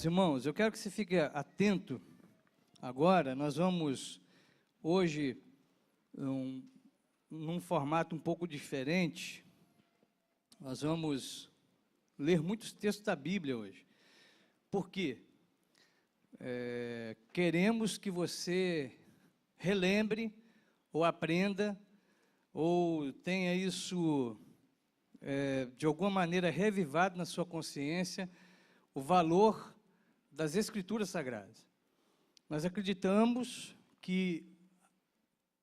Meus irmãos, eu quero que você fique atento agora. Nós vamos, hoje, num formato um pouco diferente, nós vamos ler muitos textos da Bíblia hoje. Por quê? Queremos que você relembre, ou aprenda, ou tenha isso, de alguma maneira, revivado na sua consciência, o valor das Escrituras Sagradas. Nós acreditamos que,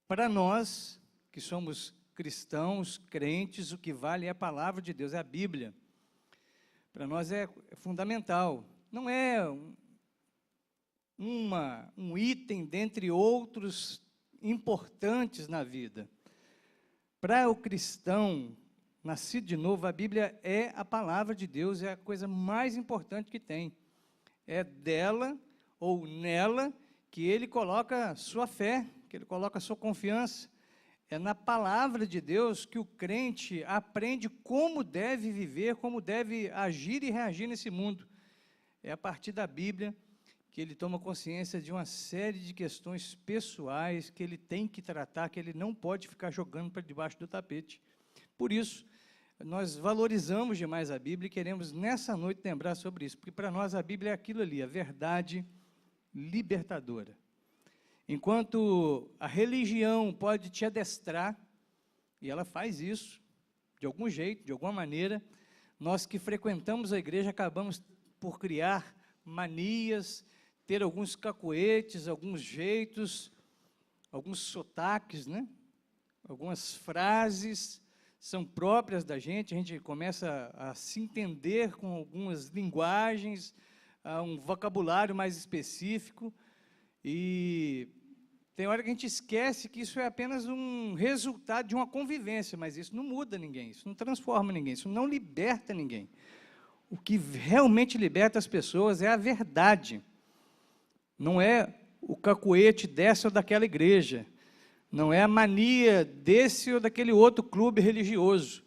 para nós, que somos cristãos, crentes, o que vale é a palavra de Deus, é a Bíblia. Para nós é fundamental. Não é um item dentre outros importantes na vida. Para o cristão nascido de novo, a Bíblia é a palavra de Deus, é a coisa mais importante que tem. É dela ou nela que ele coloca sua fé, que ele coloca sua confiança. É na palavra de Deus que o crente aprende como deve viver, como deve agir e reagir nesse mundo. É a partir da Bíblia que ele toma consciência de uma série de questões pessoais que ele tem que tratar, que ele não pode ficar jogando para debaixo do tapete. Por isso, nós valorizamos demais a Bíblia e queremos, nessa noite, lembrar sobre isso, porque para nós a Bíblia é aquilo ali, a verdade libertadora. Enquanto a religião pode te adestrar, e ela faz isso, de algum jeito, de alguma maneira, nós que frequentamos a igreja acabamos por criar manias, ter alguns cacoetes, alguns jeitos, alguns sotaques, né? Algumas frases são próprias da gente, a gente começa a se entender com algumas linguagens, um vocabulário mais específico, e tem hora que a gente esquece que isso é apenas um resultado de uma convivência, mas isso não muda ninguém, isso não transforma ninguém, isso não liberta ninguém. O que realmente liberta as pessoas é a verdade, não é o cacuete dessa ou daquela igreja, não é a mania desse ou daquele outro clube religioso,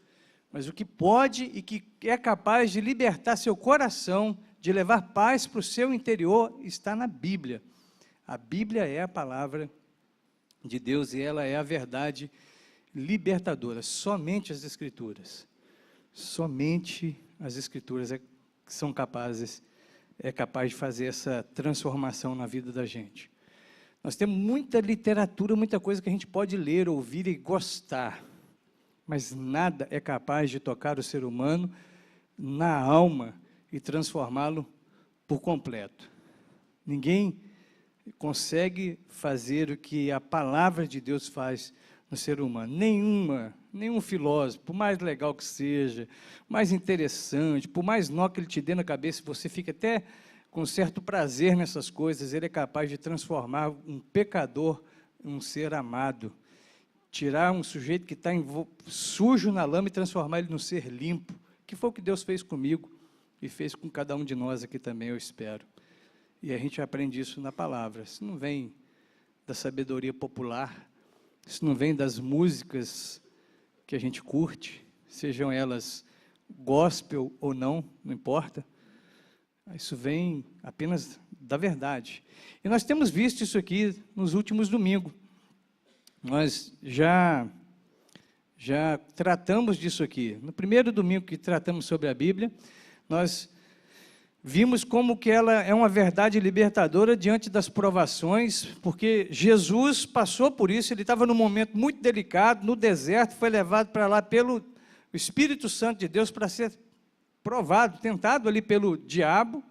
mas o que pode e que é capaz de libertar seu coração, de levar paz para o seu interior, está na Bíblia. A Bíblia é a palavra de Deus e ela é a verdade libertadora. Somente as Escrituras são capazes, capaz de fazer essa transformação na vida da gente. Nós temos muita literatura, muita coisa que a gente pode ler, ouvir e gostar, mas nada é capaz de tocar o ser humano na alma e transformá-lo por completo. Ninguém consegue fazer o que a palavra de Deus faz no ser humano. Nenhum filósofo, por mais legal que seja, mais interessante, por mais nó que ele te dê na cabeça, você fica até com certo prazer nessas coisas, ele é capaz de transformar um pecador em um ser amado, tirar um sujeito que está sujo na lama e transformar ele num ser limpo, que foi o que Deus fez comigo e fez com cada um de nós aqui também, eu espero. E a gente aprende isso na palavra. Isso não vem da sabedoria popular, isso não vem das músicas que a gente curte, sejam elas gospel ou não, não importa. Isso vem apenas da verdade. E nós temos visto isso aqui nos últimos domingos. Nós já tratamos disso aqui. No primeiro domingo que tratamos sobre a Bíblia, nós vimos como que ela é uma verdade libertadora diante das provações, porque Jesus passou por isso, ele estava num momento muito delicado, no deserto, foi levado para lá pelo Espírito Santo de Deus para ser provado, tentado ali pelo diabo,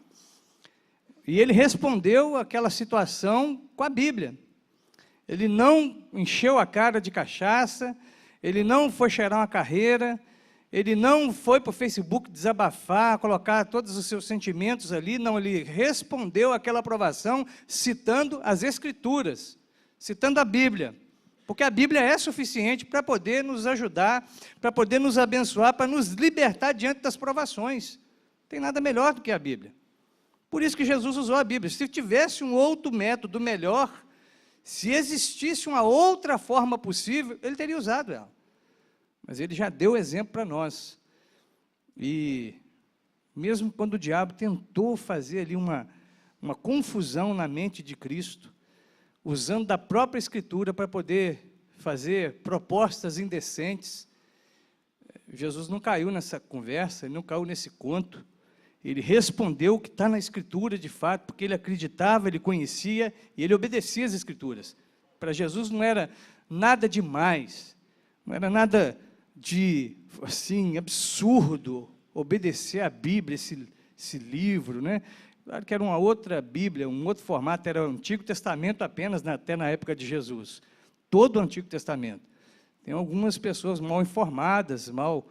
e ele respondeu àquela situação com a Bíblia. Ele não encheu a cara de cachaça, ele não foi cheirar uma carreira, ele não foi para o Facebook desabafar, colocar todos os seus sentimentos ali, não, ele respondeu àquela provação citando as Escrituras, citando a Bíblia, porque a Bíblia é suficiente para poder nos ajudar, para poder nos abençoar, para nos libertar diante das provações. Não tem nada melhor do que a Bíblia. Por isso que Jesus usou a Bíblia. Se tivesse um outro método melhor, se existisse uma outra forma possível, ele teria usado ela. Mas ele já deu exemplo para nós. E mesmo quando o diabo tentou fazer ali uma confusão na mente de Cristo, usando da própria Escritura para poder fazer propostas indecentes, Jesus não caiu nessa conversa, ele não caiu nesse conto. Ele respondeu o que está na Escritura, de fato, porque ele acreditava, ele conhecia e ele obedecia às Escrituras. Para Jesus não era nada demais, não era nada de, assim, absurdo obedecer à Bíblia, esse livro, né? Claro que era uma outra Bíblia, um outro formato, era o Antigo Testamento apenas, até na época de Jesus. Todo o Antigo Testamento. Tem algumas pessoas mal informadas, mal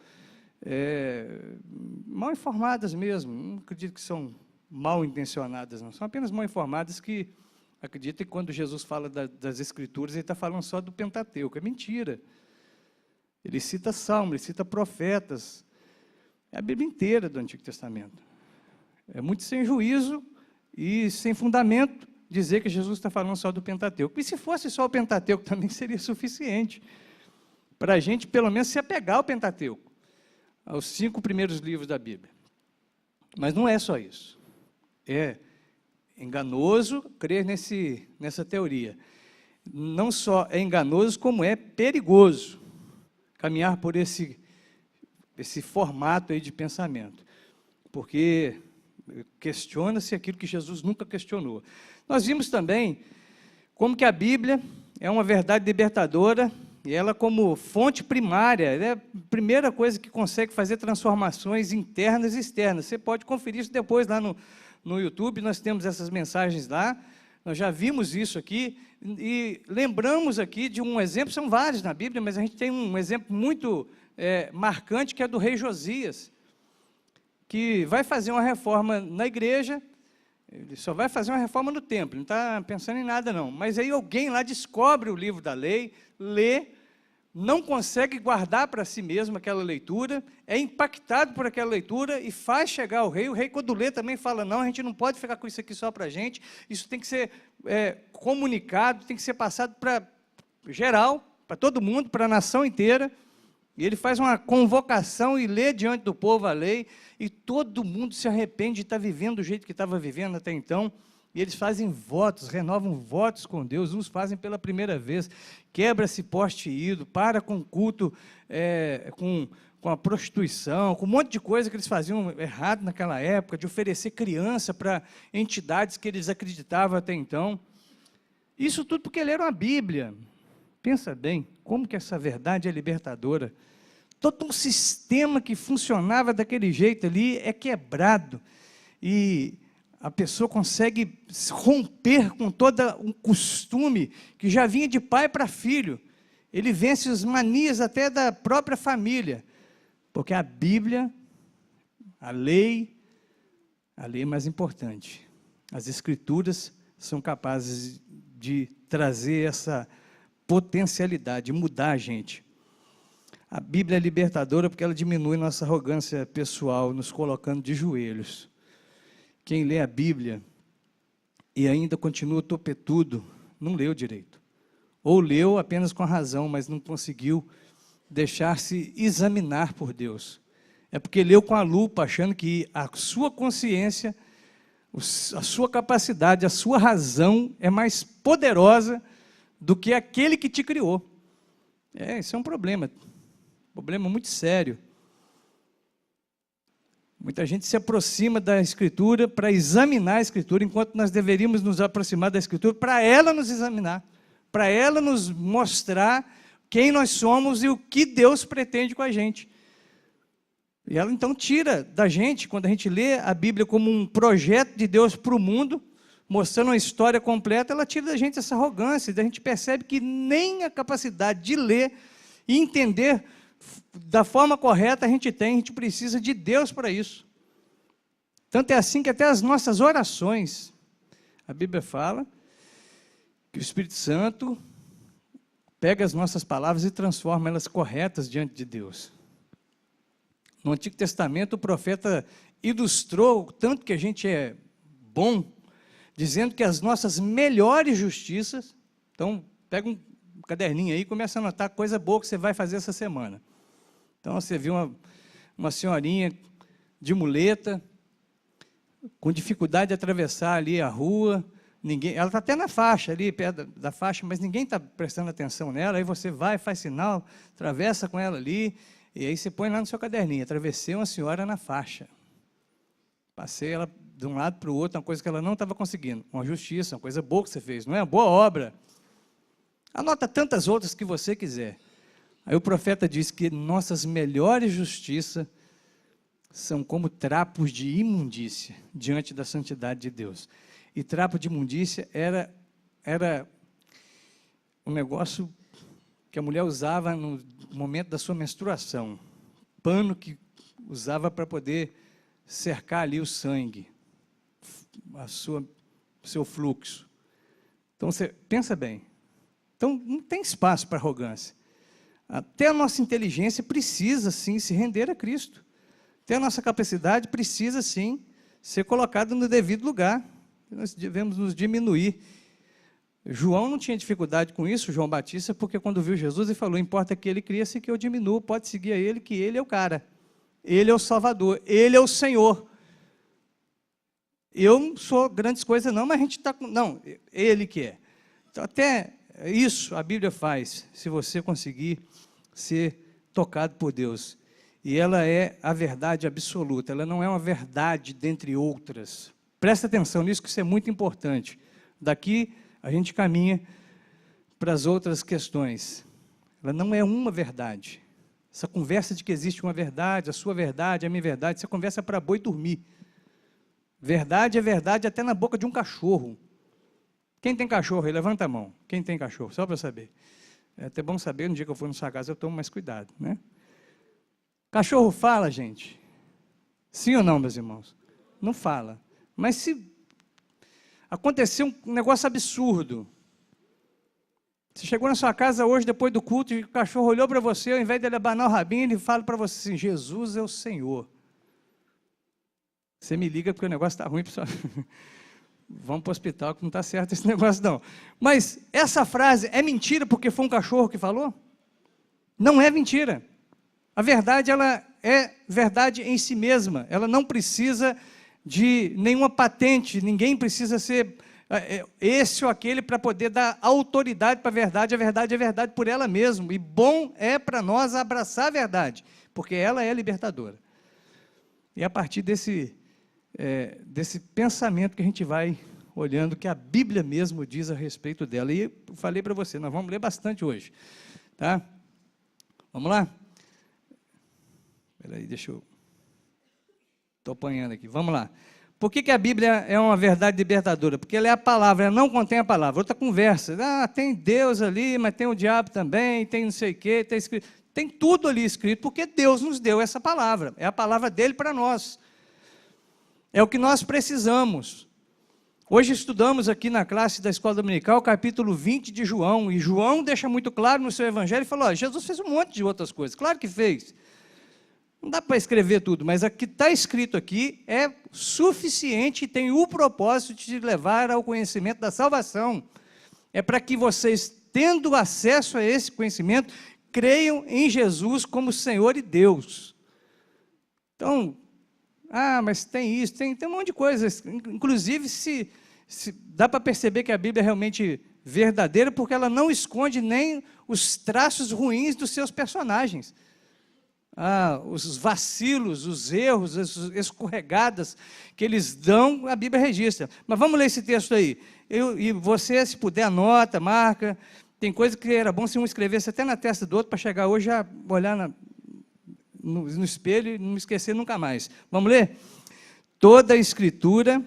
informadas mesmo, não acredito que são mal intencionadas, não, são apenas mal informadas que acreditam que quando Jesus fala das Escrituras, ele está falando só do Pentateuco. É mentira. Ele cita Salmos, ele cita profetas, é a Bíblia inteira do Antigo Testamento. É muito sem juízo e sem fundamento dizer que Jesus está falando só do Pentateuco. E se fosse só o Pentateuco, também seria suficiente para a gente, pelo menos, se apegar ao Pentateuco, aos 5 primeiros livros da Bíblia. Mas não é só isso. É enganoso crer nessa teoria. Não só é enganoso, como é perigoso caminhar por esse formato aí de pensamento. Porque questiona-se aquilo que Jesus nunca questionou. Nós vimos também como que a Bíblia é uma verdade libertadora, e ela, como fonte primária, é a primeira coisa que consegue fazer transformações internas e externas. Você pode conferir isso depois lá no YouTube, nós temos essas mensagens lá, nós já vimos isso aqui, e lembramos aqui de um exemplo, são vários na Bíblia, mas a gente tem um exemplo muito marcante, que é do rei Josias, que vai fazer uma reforma na igreja. Ele só vai fazer uma reforma no templo, não está pensando em nada não. Mas aí alguém lá descobre o livro da lei, lê, não consegue guardar para si mesmo aquela leitura, é impactado por aquela leitura e faz chegar ao rei. O rei, quando lê, também fala, não, a gente não pode ficar com isso aqui só para a gente, isso tem que ser comunicado, tem que ser passado para geral, para todo mundo, para a nação inteira. E ele faz uma convocação e lê diante do povo a lei, e todo mundo se arrepende de estar vivendo do jeito que estava vivendo até então, e eles fazem votos, renovam votos com Deus, uns fazem pela primeira vez, quebra-se poste ídolo, para com o culto, com a prostituição, com um monte de coisa que eles faziam errado naquela época, de oferecer criança para entidades que eles acreditavam até então. Isso tudo porque leram a Bíblia. Pensa bem, como que essa verdade é libertadora. Todo um sistema que funcionava daquele jeito ali é quebrado, e a pessoa consegue romper com todo um costume que já vinha de pai para filho. Ele vence as manias até da própria família, porque a Bíblia, a lei é mais importante. As Escrituras são capazes de trazer essa potencialidade, mudar a gente. A Bíblia é libertadora porque ela diminui nossa arrogância pessoal, nos colocando de joelhos. Quem lê a Bíblia e ainda continua topetudo, não leu direito. Ou leu apenas com a razão, mas não conseguiu deixar-se examinar por Deus. É porque leu com a lupa, achando que a sua consciência, a sua capacidade, a sua razão é mais poderosa do que aquele que te criou. Isso é um problema muito sério. Muita gente se aproxima da Escritura para examinar a Escritura, enquanto nós deveríamos nos aproximar da Escritura para ela nos examinar, para ela nos mostrar quem nós somos e o que Deus pretende com a gente. E ela então tira da gente, quando a gente lê a Bíblia como um projeto de Deus para o mundo, mostrando uma história completa, ela tira da gente essa arrogância, e a gente percebe que nem a capacidade de ler e entender da forma correta a gente precisa de Deus para isso. Tanto é assim que até as nossas orações, a Bíblia fala que o Espírito Santo pega as nossas palavras e transforma elas corretas diante de Deus. No Antigo Testamento, o profeta ilustrou o tanto que a gente é bom, dizendo que as nossas melhores justiças, então pega um caderninho aí e começa a anotar coisa boa que você vai fazer essa semana. Então você viu uma senhorinha de muleta, com dificuldade de atravessar ali a rua, ela está até na faixa, ali perto da faixa, mas ninguém está prestando atenção nela, aí você vai, faz sinal, atravessa com ela ali, e aí você põe lá no seu caderninho, atravessei uma senhora na faixa. Passei ela de um lado para o outro, uma coisa que ela não estava conseguindo. Uma justiça, uma coisa boa que você fez, não é? Uma boa obra. Anota tantas outras que você quiser. Aí o profeta diz que nossas melhores justiças são como trapos de imundícia diante da santidade de Deus. E trapo de imundícia era um negócio que a mulher usava no momento da sua menstruação. Pano que usava para poder cercar ali o sangue, seu fluxo. Então, você pensa bem. Então, não tem espaço para arrogância. Até a nossa inteligência precisa, sim, se render a Cristo. Até a nossa capacidade precisa, sim, ser colocada no devido lugar. Nós devemos nos diminuir. João não tinha dificuldade com isso, João Batista, porque quando viu Jesus, ele falou, importa que ele cresça e que eu diminua, pode seguir a ele, que ele é o cara. Ele é o Salvador, Ele é o Senhor. Eu não sou grandes coisas não, mas a gente está com... Não, Ele que é. Então, até isso a Bíblia faz, se você conseguir ser tocado por Deus. E ela é a verdade absoluta, ela não é uma verdade dentre outras. Presta atenção nisso, que isso é muito importante. Daqui a gente caminha para as outras questões. Ela não é uma verdade. Essa conversa de que existe uma verdade, a sua verdade, a minha verdade, essa conversa é para boi dormir. Verdade é verdade até na boca de um cachorro. Quem tem cachorro aí? Levanta a mão. Quem tem cachorro? Só para eu saber. É até bom saber, no dia que eu for na sua casa, eu tomo mais cuidado, né? Cachorro fala, gente? Sim ou não, meus irmãos? Não fala. Mas se acontecer um negócio absurdo, você chegou na sua casa hoje, depois do culto, e o cachorro olhou para você, ao invés de ele abanar o rabinho, ele fala para você assim, Jesus é o Senhor. Você me liga porque o negócio está ruim, pessoal. Vamos para o hospital, que não está certo esse negócio não. Mas essa frase é mentira porque foi um cachorro que falou? Não é mentira. A verdade, ela é verdade em si mesma. Ela não precisa de nenhuma patente, ninguém precisa ser esse ou aquele para poder dar autoridade para a verdade é verdade por ela mesma, e bom é para nós abraçar a verdade, porque ela é libertadora. E a partir desse pensamento que a gente vai olhando, que a Bíblia mesmo diz a respeito dela, e eu falei para você, nós vamos ler bastante hoje, tá? Vamos lá? Espera aí, deixa eu... Estou apanhando aqui, vamos lá. Por que a Bíblia é uma verdade libertadora? Porque ela é a palavra, ela não contém a palavra. Outra conversa, tem Deus ali, mas tem o diabo também, tem não sei o quê, tem escrito. Tem tudo ali escrito, porque Deus nos deu essa palavra. É a palavra dele para nós. É o que nós precisamos. Hoje estudamos aqui na classe da Escola Dominical, o capítulo 20 de João, e João deixa muito claro no seu evangelho, e falou, Jesus fez um monte de outras coisas. Claro que fez. Não dá para escrever tudo, mas o que está escrito aqui é suficiente e tem o propósito de te levar ao conhecimento da salvação. É para que vocês, tendo acesso a esse conhecimento, creiam em Jesus como Senhor e Deus. Então, mas tem isso, tem um monte de coisas. Inclusive, se dá para perceber que a Bíblia é realmente verdadeira, porque ela não esconde nem os traços ruins dos seus personagens. Os vacilos, os erros, as escorregadas que eles dão, a Bíblia registra. Mas vamos ler esse texto aí. E você, se puder, anota, marca. Tem coisa que era bom se um escrevesse até na testa do outro, para chegar hoje a olhar no espelho e não esquecer nunca mais. Vamos ler? Toda a Escritura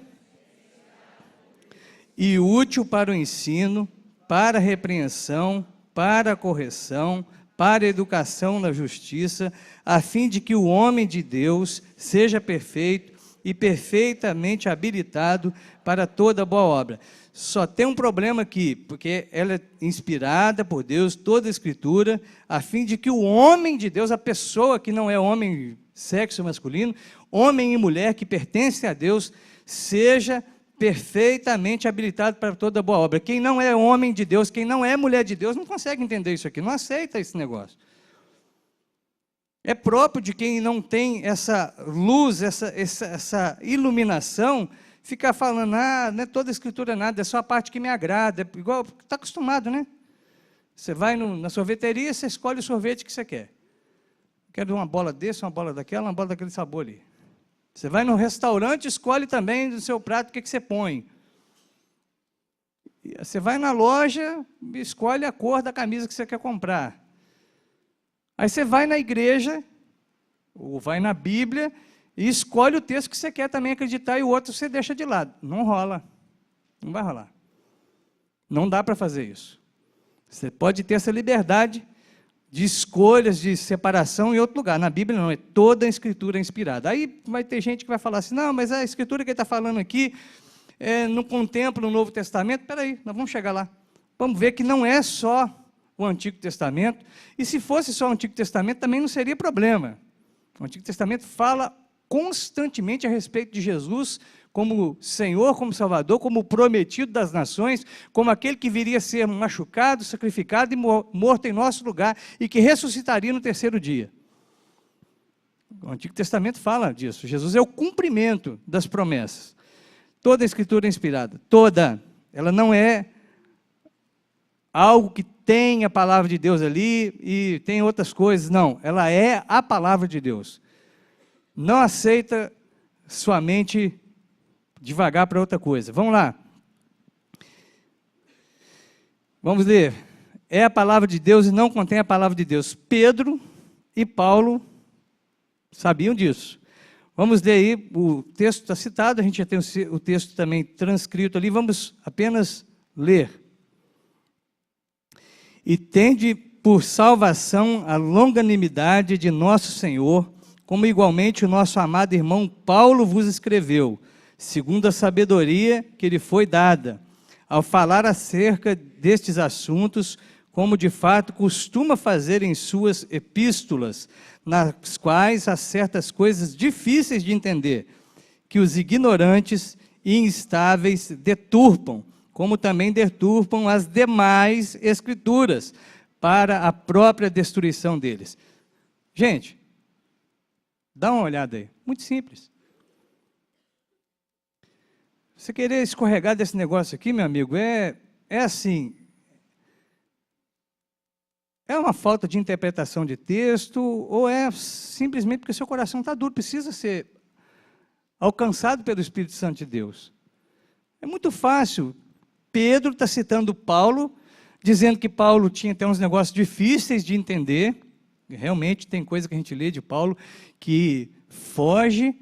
e útil para o ensino, para a repreensão, para a correção, para a educação na justiça, a fim de que o homem de Deus seja perfeito e perfeitamente habilitado para toda boa obra. Só tem um problema aqui, porque ela é inspirada por Deus, toda a Escritura, a fim de que o homem de Deus, a pessoa que não é homem, sexo masculino, homem e mulher que pertencem a Deus, seja perfeitamente habilitado para toda boa obra. Quem não é homem de Deus, quem não é mulher de Deus, não consegue entender isso aqui, não aceita esse negócio. É próprio de quem não tem essa luz, essa iluminação, ficar falando, não é toda a Escritura nada, é só a parte que me agrada, igual, está acostumado, né? Você vai na sorveteria, você escolhe o sorvete que você quer. Quero uma bola desse, uma bola daquela, uma bola daquele sabor ali. Você vai no restaurante, escolhe também do seu prato o que você põe. Você vai na loja, escolhe a cor da camisa que você quer comprar. Aí você vai na igreja, ou vai na Bíblia, e escolhe o texto que você quer também acreditar, e o outro você deixa de lado. Não rola. Não vai rolar. Não dá para fazer isso. Você pode ter essa liberdade de escolhas, de separação em outro lugar. Na Bíblia não, é toda a Escritura inspirada. Aí vai ter gente que vai falar assim, não, mas a Escritura que ele está falando aqui não contempla o Novo Testamento. Espera aí, nós vamos chegar lá. Vamos ver que não é só o Antigo Testamento, e se fosse só o Antigo Testamento, também não seria problema. O Antigo Testamento fala constantemente a respeito de Jesus como Senhor, como Salvador, como prometido das nações, como aquele que viria a ser machucado, sacrificado e morto em nosso lugar, e que ressuscitaria no terceiro dia. O Antigo Testamento fala disso. Jesus é o cumprimento das promessas. Toda a Escritura é inspirada, toda. Ela não é algo que tem a palavra de Deus ali e tem outras coisas. Não, ela é a palavra de Deus. Não aceita sua mente devagar para outra coisa. Vamos lá. Vamos ler. É a palavra de Deus e não contém a palavra de Deus. Pedro e Paulo sabiam disso. Vamos ler aí, o texto está citado, a gente já tem o texto também transcrito ali, vamos apenas ler. E tende por salvação a longanimidade de nosso Senhor, como igualmente o nosso amado irmão Paulo vos escreveu, segundo a sabedoria que lhe foi dada, ao falar acerca destes assuntos, como de fato costuma fazer em suas epístolas, nas quais há certas coisas difíceis de entender, que os ignorantes e instáveis deturpam, como também deturpam as demais escrituras, para a própria destruição deles. Gente, dá uma olhada aí, muito simples. Você querer escorregar desse negócio aqui, meu amigo, é assim, é uma falta de interpretação de texto, ou é simplesmente porque seu coração está duro, precisa ser alcançado pelo Espírito Santo de Deus. É muito fácil. Pedro está citando Paulo, dizendo que Paulo tinha até uns negócios difíceis de entender. Realmente tem coisa que a gente lê de Paulo que foge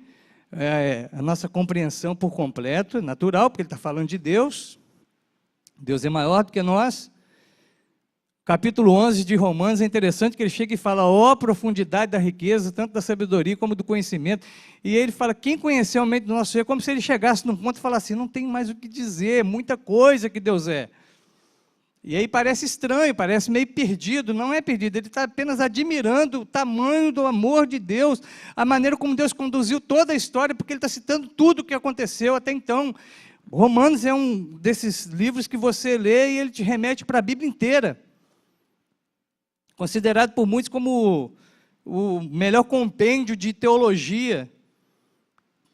a nossa compreensão por completo, é natural, porque ele está falando de Deus. Deus é maior do que nós. Capítulo 11 de Romanos é interessante que ele chega e fala, ó profundidade da riqueza, tanto da sabedoria como do conhecimento. E ele fala, quem conheceu a mente do nosso Senhor, como se ele chegasse num ponto e falasse assim, não tem mais o que dizer, muita coisa que Deus é. E aí parece estranho, parece meio perdido, não é perdido, ele está apenas admirando o tamanho do amor de Deus, a maneira como Deus conduziu toda a história, porque ele está citando tudo o que aconteceu até então. Romanos é um desses livros que você lê e ele te remete para a Bíblia inteira. Considerado por muitos como o melhor compêndio de teologia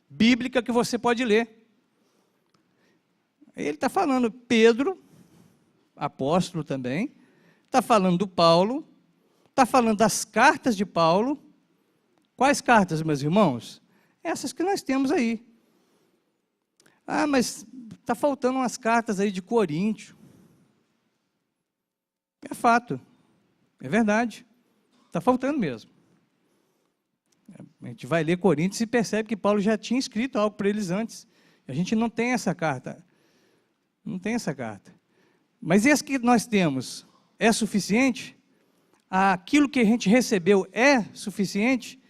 bíblica que você pode ler. Ele está falando Pedro, apóstolo também, está falando do Paulo, está falando das cartas de Paulo. Quais cartas, meus irmãos? Essas que nós temos aí. Ah, mas está faltando umas cartas aí de Coríntio. É fato. É verdade, está faltando mesmo. A gente vai ler Coríntios e percebe que Paulo já tinha escrito algo para eles antes. A gente não tem essa carta. Não tem essa carta. Mas esse que nós temos é suficiente? Aquilo que a gente recebeu é suficiente?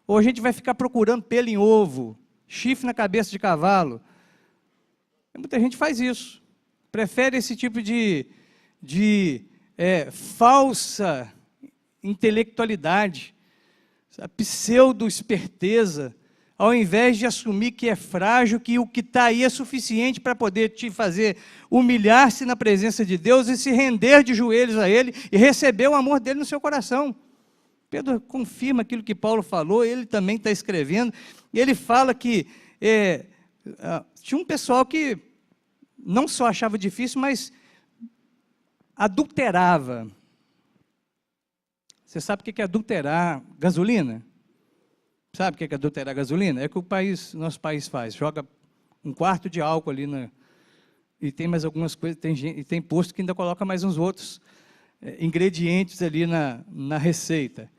Ou a gente vai ficar procurando pelo em ovo, chifre na cabeça de cavalo? Muita gente faz isso. Prefere esse tipo de falsa intelectualidade, pseudo-esperteza, ao invés de assumir que é frágil, que o que está aí é suficiente para poder te fazer humilhar-se na presença de Deus e se render de joelhos a Ele e receber o amor dEle no seu coração. Pedro confirma aquilo que Paulo falou, ele também está escrevendo, e ele fala que tinha um pessoal que não só achava difícil, mas adulterava. Você sabe o que é adulterar gasolina? Sabe o que é adulterar gasolina? É o que nosso país faz, joga um quarto de álcool ali, e tem mais algumas coisas, tem posto que ainda coloca mais uns outros ingredientes ali na receita.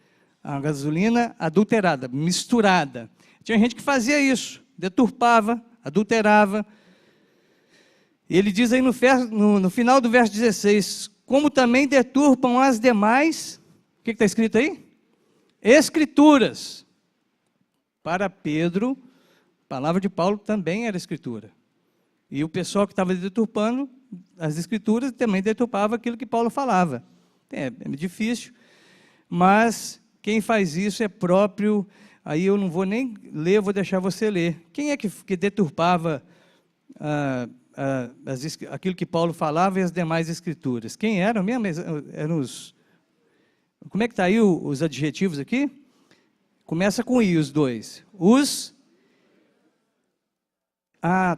A gasolina adulterada, misturada. Tinha gente que fazia isso, deturpava, adulterava. E ele diz aí no final do verso 16, como também deturpam as demais, o que está escrito aí? Escrituras. Para Pedro, a palavra de Paulo também era escritura. E o pessoal que estava deturpando as escrituras também deturpava aquilo que Paulo falava. É difícil, mas quem faz isso é próprio, aí eu não vou nem ler, eu vou deixar você ler. Quem é que deturpava aquilo que Paulo falava e as demais escrituras? Quem eram mesmo? Eram os... Como é que está aí os adjetivos aqui? Começa com I, os dois.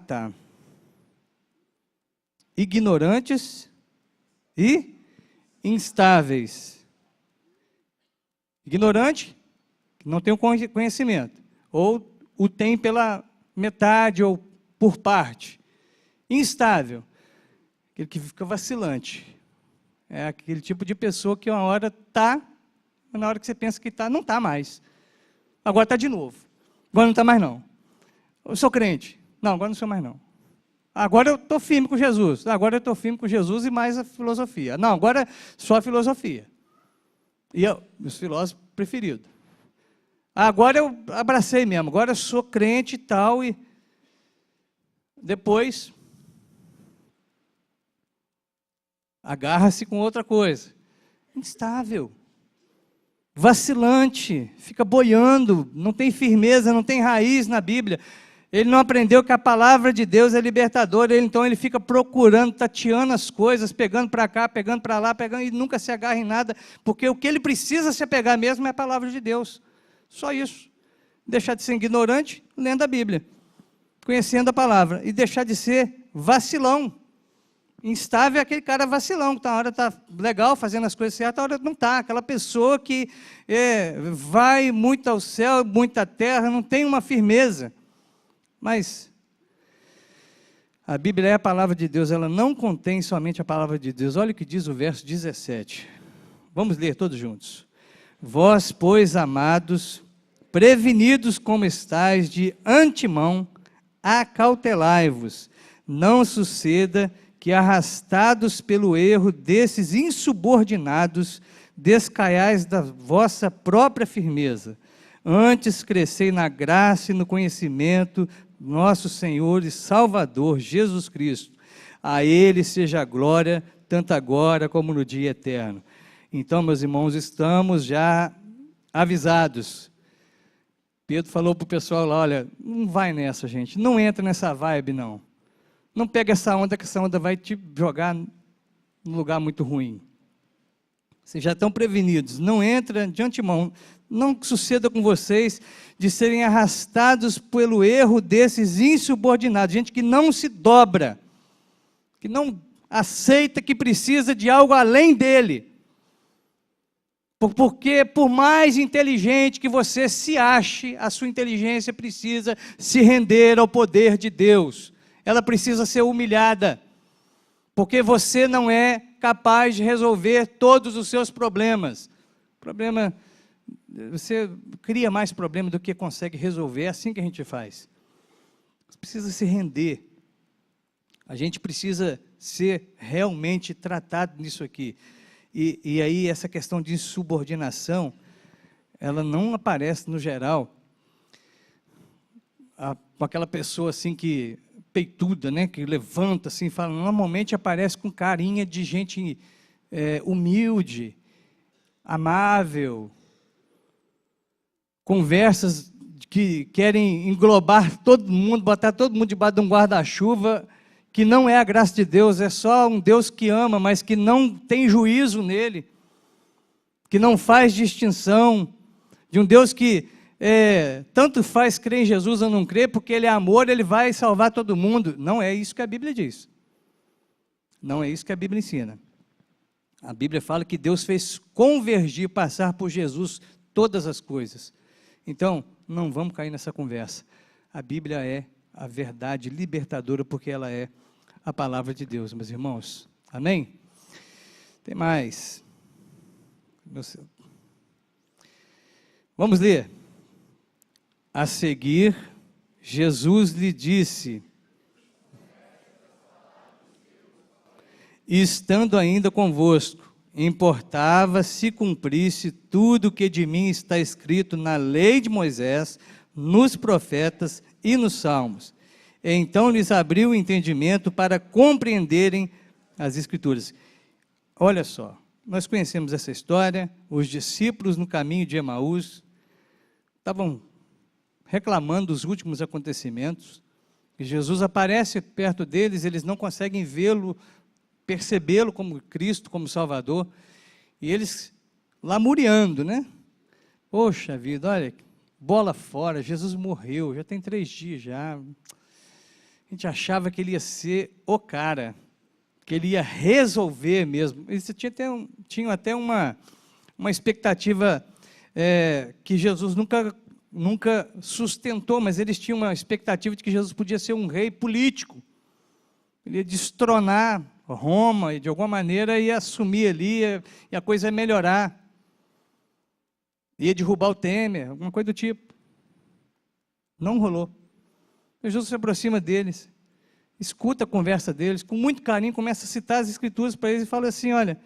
Tá. Ignorantes e instáveis. Ignorante, que não tem o conhecimento. Ou o tem pela metade ou por parte. Instável, aquele que fica vacilante. É aquele tipo de pessoa que uma hora está, mas na hora que você pensa que está, não está mais. Agora está de novo. Agora não está mais não. Eu sou crente. Não, agora não sou mais não. Agora eu estou firme com Jesus. Agora eu estou firme com Jesus e mais a filosofia. Não, agora só a filosofia. E os filósofos preferidos. Agora eu abracei mesmo. Agora eu sou crente e tal. E depois agarra-se com outra coisa. Instável. Vacilante, fica boiando, não tem firmeza, não tem raiz na Bíblia. Ele não aprendeu que a palavra de Deus é libertadora, então ele fica procurando, tateando as coisas, pegando para cá, pegando para lá, e nunca se agarra em nada, porque o que ele precisa se apegar mesmo é a palavra de Deus. Só isso. Deixar de ser ignorante, lendo a Bíblia, conhecendo a palavra, e deixar de ser vacilão. Instável é aquele cara vacilão, que a hora está legal, fazendo as coisas certas, a hora não está. Aquela pessoa que vai muito ao céu, muito à terra, não tem uma firmeza. Mas a Bíblia é a palavra de Deus, ela não contém somente a palavra de Deus. Olha o que diz o verso 17. Vamos ler todos juntos. Vós, pois, amados, prevenidos como estáis de antemão, acautelai-vos, não suceda que arrastados pelo erro desses insubordinados, descaiais da vossa própria firmeza. Antes crescei na graça e no conhecimento do nosso Senhor e Salvador Jesus Cristo. A Ele seja a glória, tanto agora como no dia eterno. Então, meus irmãos, estamos já avisados. Pedro falou para o pessoal lá, olha, não vai nessa, gente, não entra nessa vibe, não. Não pega essa onda, que essa onda vai te jogar num lugar muito ruim. Vocês já estão prevenidos, não entra de antemão, não suceda com vocês de serem arrastados pelo erro desses insubordinados, gente que não se dobra, que não aceita que precisa de algo além dele. Porque por mais inteligente que você se ache, a sua inteligência precisa se render ao poder de Deus. Ela precisa ser humilhada, porque você não é capaz de resolver todos os seus problemas. Você cria mais problema do que consegue resolver, é assim que a gente faz. Você precisa se render. A gente precisa ser realmente tratado nisso aqui. E aí essa questão de insubordinação, ela não aparece no geral, com aquela pessoa assim que peituda, né, que levanta assim, fala, normalmente aparece com carinha de gente humilde, amável, conversas que querem englobar todo mundo, botar todo mundo debaixo de um guarda-chuva, que não é a graça de Deus, é só um Deus que ama, mas que não tem juízo nele. que não faz distinção, de um Deus que tanto faz crer em Jesus ou não crer, porque Ele é amor, Ele vai salvar todo mundo. Não é isso que a Bíblia diz. Não é isso que a Bíblia ensina. A Bíblia fala que Deus fez convergir, passar por Jesus todas as coisas. Então, não vamos cair nessa conversa. A Bíblia é a verdade libertadora, porque ela é a palavra de Deus, meus irmãos. Amém? Tem mais. Vamos ler. A seguir, Jesus lhe disse, estando ainda convosco, importava se cumprisse tudo o que de mim está escrito na lei de Moisés, nos profetas e nos salmos. Então lhes abriu o entendimento para compreenderem as Escrituras. Olha só, nós conhecemos essa história, os discípulos no caminho de Emaús estavam reclamando dos últimos acontecimentos, e Jesus aparece perto deles, eles não conseguem vê-lo, percebê-lo como Cristo, como Salvador, e eles lamuriando, né? Poxa vida, olha, bola fora, Jesus morreu, já tem 3 dias já, a gente achava que ele ia ser o cara, que ele ia resolver mesmo. Eles tinham até uma expectativa que Jesus nunca sustentou, mas eles tinham uma expectativa de que Jesus podia ser um rei político. Ele ia destronar Roma e de alguma maneira ia assumir ali e a coisa ia melhorar. Ia derrubar o Temer, alguma coisa do tipo. Não rolou. Jesus se aproxima deles, escuta a conversa deles, com muito carinho, começa a citar as Escrituras para eles e fala assim, olha,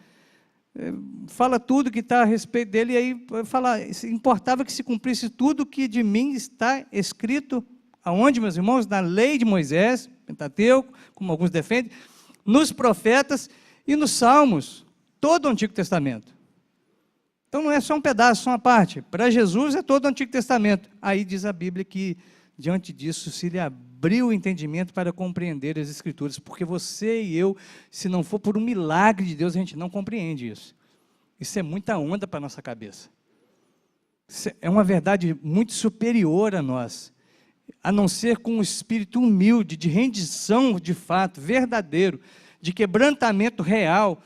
fala tudo que está a respeito dele, e aí fala, importava que se cumprisse tudo que de mim está escrito, aonde, meus irmãos? Na lei de Moisés, Pentateuco, como alguns defendem, nos profetas e nos salmos, todo o Antigo Testamento. Então não é só um pedaço, só uma parte. Para Jesus é todo o Antigo Testamento. Aí diz a Bíblia que, diante disso, se lhe abriu o entendimento para compreender as Escrituras, porque você e eu, se não for por um milagre de Deus, a gente não compreende isso. Isso é muita onda para a nossa cabeça. Isso é uma verdade muito superior a nós, a não ser com um espírito humilde, de rendição de fato, verdadeiro, de quebrantamento real.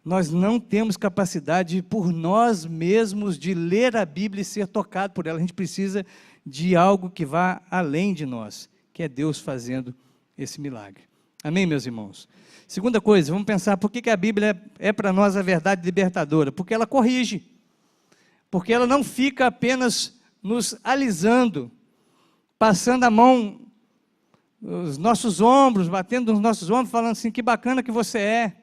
Nós não temos capacidade por nós mesmos de ler a Bíblia e ser tocado por ela. A gente precisa de algo que vá além de nós, que é Deus fazendo esse milagre. Amém, meus irmãos? Segunda coisa, vamos pensar por que a Bíblia é para nós a verdade libertadora. Porque ela corrige. Porque ela não fica apenas nos alisando, passando a mão nos nossos ombros, batendo nos nossos ombros, falando assim, que bacana que você é.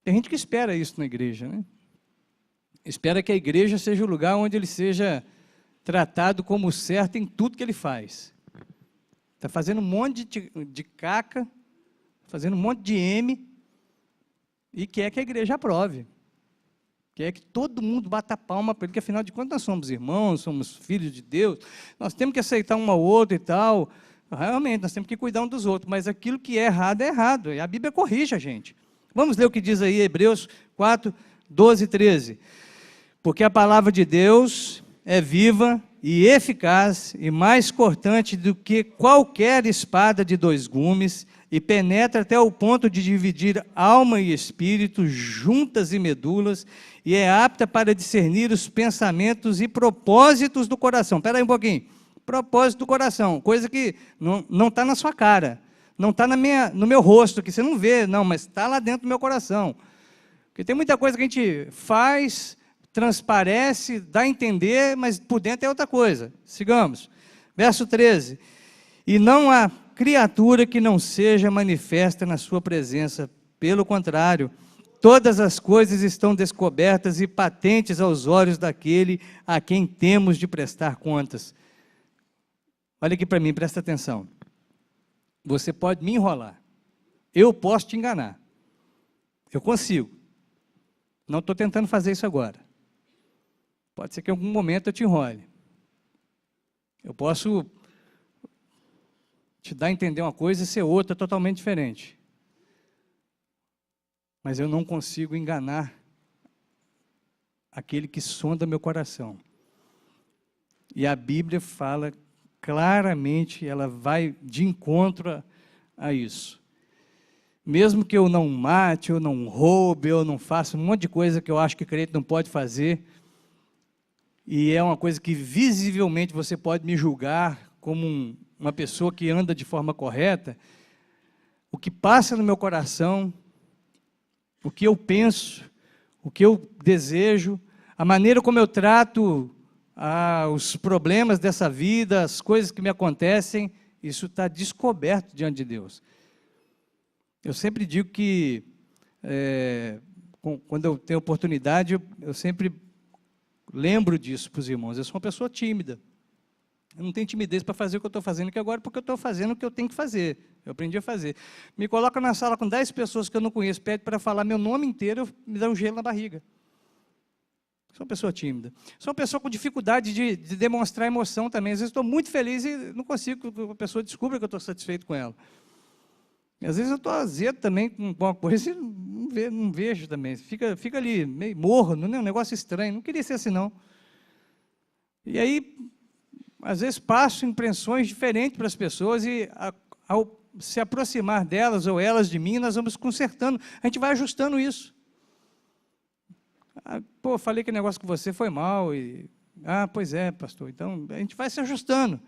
Tem gente que espera isso na igreja, né? Espera que a igreja seja o lugar onde ele seja tratado como certo em tudo que ele faz. Está fazendo um monte de caca, fazendo um monte de M, e quer que a igreja aprove. Quer que todo mundo bata a palma para ele, que afinal de contas nós somos irmãos, somos filhos de Deus, nós temos que aceitar um ao outro e tal. Realmente, nós temos que cuidar um dos outros, mas aquilo que é errado, e a Bíblia corrige a gente. Vamos ler o que diz aí, Hebreus 4, 12 e 13. Porque a palavra de Deus é viva e eficaz e mais cortante do que qualquer espada de 2 gumes e penetra até o ponto de dividir alma e espírito, juntas e medulas, e é apta para discernir os pensamentos e propósitos do coração. Espera aí um pouquinho. Propósito do coração, coisa que não está na sua cara. Não está no meu rosto, que você não vê, não, mas está lá dentro do meu coração. Porque tem muita coisa que a gente faz, transparece, dá a entender, mas por dentro é outra coisa. Sigamos. Verso 13. E não há criatura que não seja manifesta na sua presença. Pelo contrário, todas as coisas estão descobertas e patentes aos olhos daquele a quem temos de prestar contas. Olha aqui para mim, presta atenção. Você pode me enrolar, eu posso te enganar, eu consigo, não estou tentando fazer isso agora, pode ser que em algum momento eu te enrole, eu posso te dar a entender uma coisa e ser outra totalmente diferente, mas eu não consigo enganar aquele que sonda meu coração. E a Bíblia fala claramente, ela vai de encontro a isso. Mesmo que eu não mate, eu não roube, eu não faça um monte de coisa que eu acho que crente não pode fazer, e é uma coisa que visivelmente você pode me julgar como uma pessoa que anda de forma correta, o que passa no meu coração, o que eu penso, o que eu desejo, a maneira como eu trato os problemas dessa vida, as coisas que me acontecem, isso está descoberto diante de Deus. Eu sempre digo que, quando eu tenho oportunidade, eu sempre lembro disso para os irmãos. Eu sou uma pessoa tímida. Eu não tenho timidez para fazer o que eu estou fazendo aqui agora, porque eu estou fazendo o que eu tenho que fazer. Eu aprendi a fazer. Me coloca na sala com 10 pessoas que eu não conheço, pede para falar meu nome inteiro, me dá um gelo na barriga. Sou uma pessoa tímida. Sou uma pessoa com dificuldade de demonstrar emoção também. Às vezes estou muito feliz e não consigo que a pessoa descubra que eu estou satisfeito com ela. E às vezes eu estou azedo também com alguma coisa e não vejo também. Fica ali, meio morro, não é um negócio estranho. Não queria ser assim, não. E aí, às vezes passo impressões diferentes para as pessoas e, ao se aproximar delas ou elas de mim, nós vamos consertando. A gente vai ajustando isso. Pô, falei que o negócio com você foi mal. Pois é, pastor. Então, a gente vai se ajustando.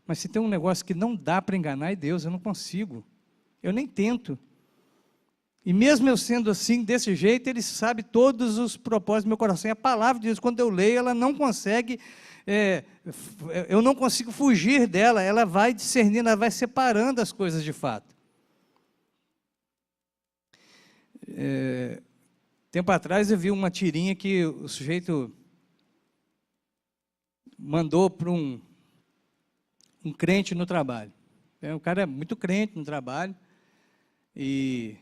Mas se tem um negócio que não dá para enganar, é Deus, eu não consigo. Eu nem tento. E mesmo eu sendo assim, desse jeito, Ele sabe todos os propósitos do meu coração. E a palavra de Deus, quando eu leio, ela não consegue, eu não consigo fugir dela, ela vai discernindo, ela vai separando as coisas de fato. Tempo atrás eu vi uma tirinha que o sujeito mandou para um crente no trabalho. O cara é muito crente no trabalho, e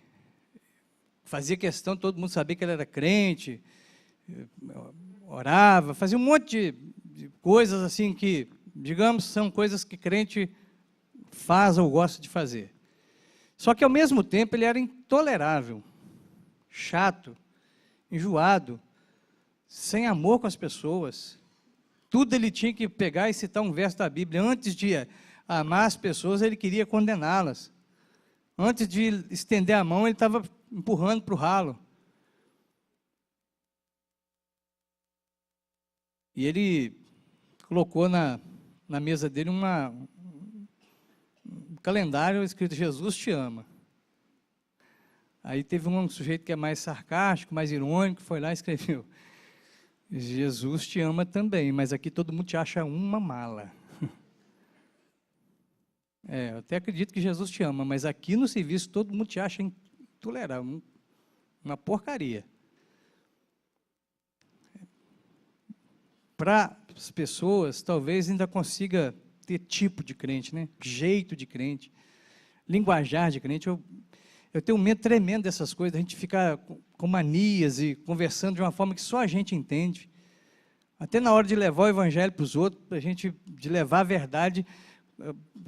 fazia questão de todo mundo saber que ele era crente, orava, fazia um monte de coisas assim que, digamos, são coisas que crente faz ou gosta de fazer. Só que, ao mesmo tempo, ele era intolerável, chato, enjoado, sem amor com as pessoas. Tudo ele tinha que pegar e citar um verso da Bíblia. Antes de amar as pessoas, ele queria condená-las. Antes de estender a mão, ele estava empurrando para o ralo. E ele colocou na mesa dele um calendário escrito Jesus te ama. Aí teve um sujeito que é mais sarcástico, mais irônico, foi lá e escreveu: Jesus te ama também, mas aqui todo mundo te acha uma mala. Eu até acredito que Jesus te ama, mas aqui no serviço todo mundo te acha intolerável, uma porcaria. Para as pessoas, talvez ainda consiga ter tipo de crente, né? Jeito de crente, linguajar de crente. Eu tenho um medo tremendo dessas coisas, a gente ficar com manias e conversando de uma forma que só a gente entende. Até na hora de levar o evangelho para os outros, de levar a verdade,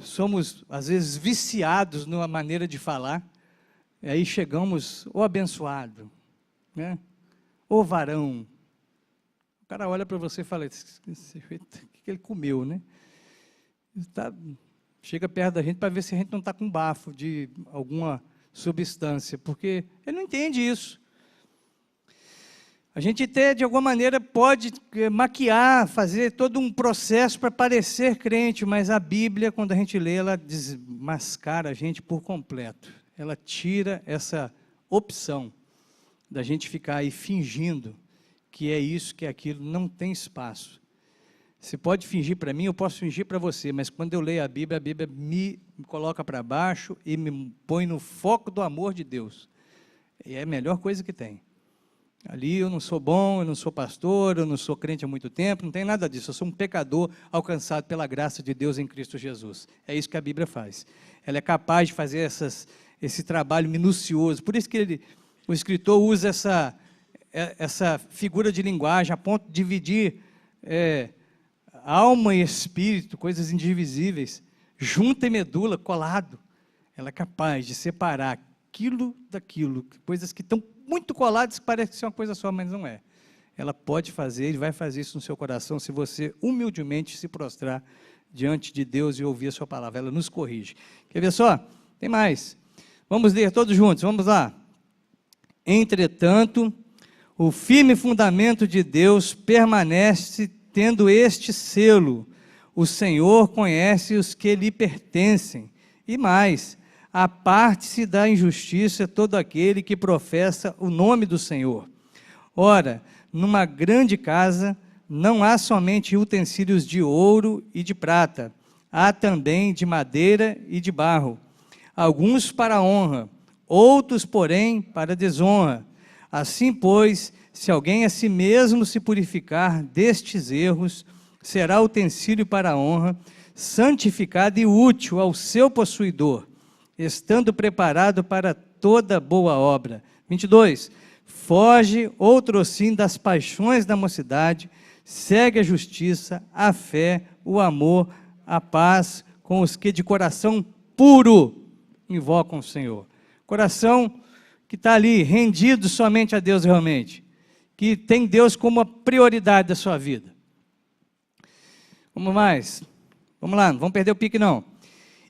somos, às vezes, viciados numa maneira de falar, e aí chegamos, ô abençoado, né? Ô varão. O cara olha para você e fala: o que ele comeu, né? Chega perto da gente para ver se a gente não está com bafo de alguma substância, porque ele não entende isso. A gente até, de alguma maneira, pode maquiar, fazer todo um processo para parecer crente, mas a Bíblia, quando a gente lê, ela desmascara a gente por completo. Ela tira essa opção da gente ficar aí fingindo que é isso, que é aquilo, não tem espaço. Você pode fingir para mim, eu posso fingir para você, mas quando eu leio a Bíblia me coloca para baixo e me põe no foco do amor de Deus. E é a melhor coisa que tem. Ali eu não sou bom, eu não sou pastor, eu não sou crente há muito tempo, não tem nada disso. Eu sou um pecador alcançado pela graça de Deus em Cristo Jesus. É isso que a Bíblia faz. Ela é capaz de fazer esse trabalho minucioso. Por isso que o escritor usa essa figura de linguagem a ponto de dividir alma e espírito, coisas indivisíveis, junta e medula, colado. Ela é capaz de separar daquilo, coisas que estão muito coladas, que parece que são uma coisa só, mas não é. Ela pode fazer, Ele vai fazer isso no seu coração, se você humildemente se prostrar diante de Deus e ouvir a sua palavra. Ela nos corrige. Quer ver só? Tem mais. Vamos ler todos juntos, vamos lá. Entretanto, o firme fundamento de Deus permanece tendo este selo: o Senhor conhece os que lhe pertencem. E mais, aparte-se da injustiça todo aquele que professa o nome do Senhor. Ora, numa grande casa não há somente utensílios de ouro e de prata, há também de madeira e de barro, alguns para a honra, outros, porém, para a desonra. Assim, pois, se alguém a si mesmo se purificar destes erros, será utensílio para a honra, santificado e útil ao seu possuidor, estando preparado para toda boa obra. 22. Foge outrossim das paixões da mocidade, segue a justiça, a fé, o amor, a paz, com os que de coração puro invocam o Senhor. Coração que está ali, rendido somente a Deus realmente, que tem Deus como a prioridade da sua vida. Vamos mais. Vamos lá, não vamos perder o pique não.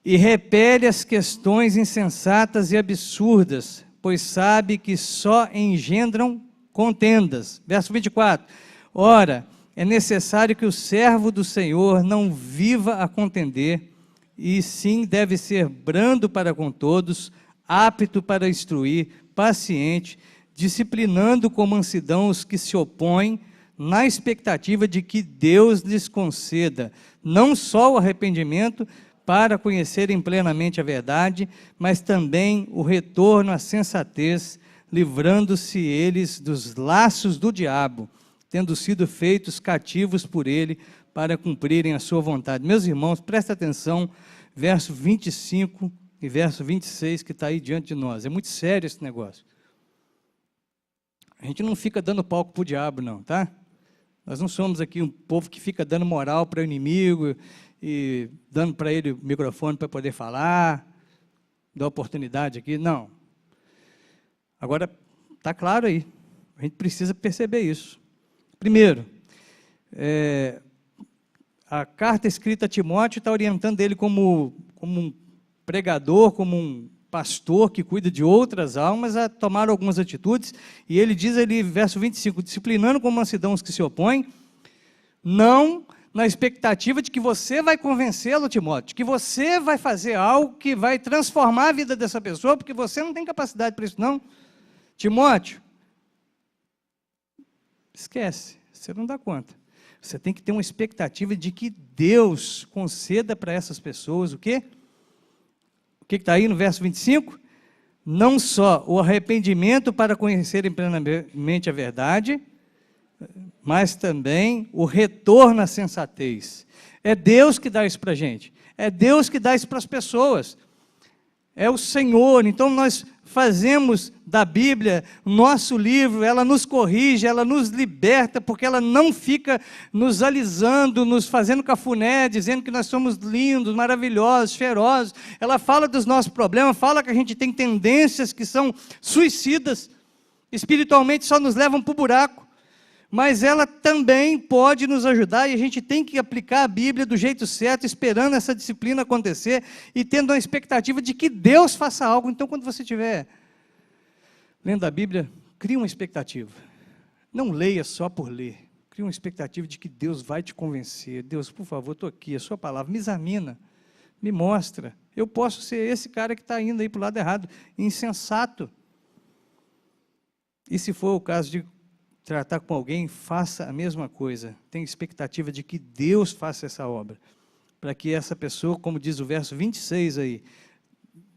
E repele as questões insensatas e absurdas, pois sabe que só engendram contendas. Verso 24. Ora, é necessário que o servo do Senhor não viva a contender, e sim deve ser brando para com todos, apto para instruir, paciente, disciplinando com mansidão os que se opõem, na expectativa de que Deus lhes conceda não só o arrependimento para conhecerem plenamente a verdade, mas também o retorno à sensatez, livrando-se eles dos laços do diabo, tendo sido feitos cativos por ele para cumprirem a sua vontade. Meus irmãos, prestem atenção, verso 25 e verso 26 que está aí diante de nós. É muito sério esse negócio. A gente não fica dando palco para o diabo, não, tá? Nós não somos aqui um povo que fica dando moral para o inimigo e dando para ele o microfone para poder falar, dar oportunidade aqui, não. Agora, está claro aí, a gente precisa perceber isso. Primeiro, a carta escrita a Timóteo está orientando ele como um pregador, como um pastor que cuida de outras almas, a tomar algumas atitudes, e ele diz ali, verso 25, disciplinando com mansidão os que se opõem, não na expectativa de que você vai convencê-lo, Timóteo, que você vai fazer algo que vai transformar a vida dessa pessoa, porque você não tem capacidade para isso, não. Timóteo, esquece, você não dá conta. Você tem que ter uma expectativa de que Deus conceda para essas pessoas o quê? O que está aí no verso 25? Não só o arrependimento para conhecerem plenamente a verdade, mas também o retorno à sensatez. É Deus que dá isso para a gente. É Deus que dá isso para as pessoas. É o Senhor. Então nós fazemos da Bíblia nosso livro, ela nos corrige, ela nos liberta, porque ela não fica nos alisando, nos fazendo cafuné, dizendo que nós somos lindos, maravilhosos, cheirosos. Ela fala dos nossos problemas, fala que a gente tem tendências que são suicidas, espiritualmente só nos levam para o buraco. Mas ela também pode nos ajudar, e a gente tem que aplicar a Bíblia do jeito certo, esperando essa disciplina acontecer, e tendo a expectativa de que Deus faça algo. Então, quando você estiver lendo a Bíblia, crie uma expectativa. Não leia só por ler. Crie uma expectativa de que Deus vai te convencer. Deus, por favor, estou aqui, a sua palavra, me examina, me mostra. Eu posso ser esse cara que está indo aí para o lado errado, insensato. E se for o caso de tratar com alguém, faça a mesma coisa. Tenha expectativa de que Deus faça essa obra, para que essa pessoa, como diz o verso 26 aí,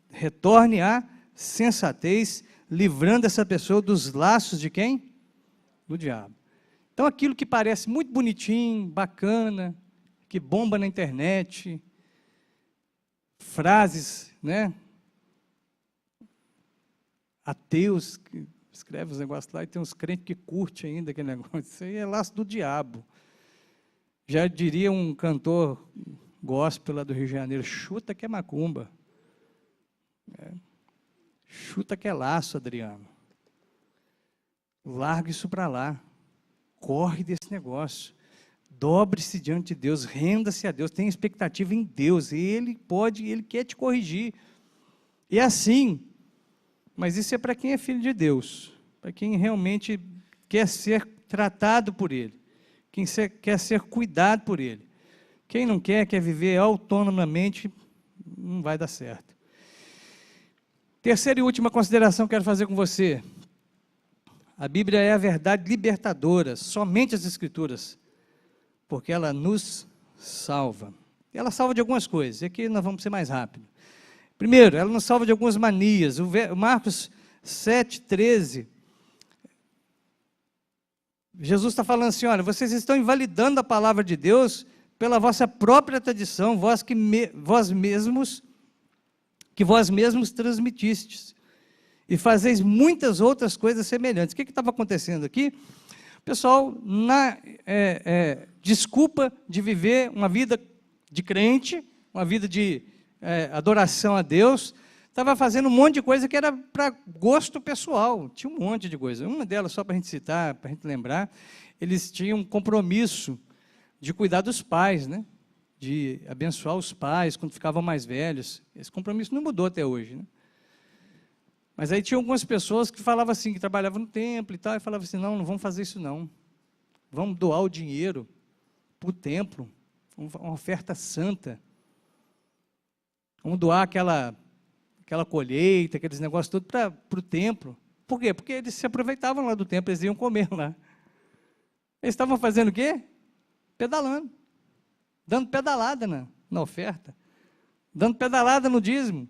retorne à sensatez, livrando essa pessoa dos laços de quem? Do diabo. Então, aquilo que parece muito bonitinho, bacana, que bomba na internet, frases, né? Ateus, que escreve os negócios lá e tem uns crentes que curtem ainda aquele negócio. Isso aí é laço do diabo. Já diria um cantor gospel lá do Rio de Janeiro, chuta que é macumba. Chuta que é laço, Adriano. Larga isso para lá. Corre desse negócio. Dobre-se diante de Deus, renda-se a Deus, tenha expectativa em Deus. Ele pode, Ele quer te corrigir. E é assim, mas isso é para quem é filho de Deus, para quem realmente quer ser tratado por Ele, quem quer ser cuidado por Ele. Quem não quer viver autonomamente, não vai dar certo. Terceira e última consideração que quero fazer com você. A Bíblia é a verdade libertadora, somente as Escrituras, porque ela nos salva. Ela salva de algumas coisas, e aqui nós vamos ser mais rápido. Primeiro, ela nos salva de algumas manias. O Marcos 7,13, Jesus está falando assim, olha, vocês estão invalidando a palavra de Deus pela vossa própria tradição, vós mesmos transmitistes, e fazeis muitas outras coisas semelhantes. O que estava acontecendo aqui? O pessoal, na desculpa de viver uma vida de crente, uma vida de adoração a Deus, estava fazendo um monte de coisa que era para gosto pessoal. Tinha um monte de coisa. Uma delas, só para a gente citar, para a gente lembrar, eles tinham um compromisso de cuidar dos pais, né? De abençoar os pais quando ficavam mais velhos. Esse compromisso não mudou até hoje, né? Mas aí tinha algumas pessoas que falavam assim, que trabalhavam no templo e tal, e falavam assim, não vamos fazer isso não. Vamos doar o dinheiro para o templo, uma oferta santa. Vamos doar aquela colheita, aqueles negócios todos para o templo. Por quê? Porque eles se aproveitavam lá do templo, eles iam comer lá. Eles estavam fazendo o quê? Pedalando. Dando pedalada na oferta. Dando pedalada no dízimo.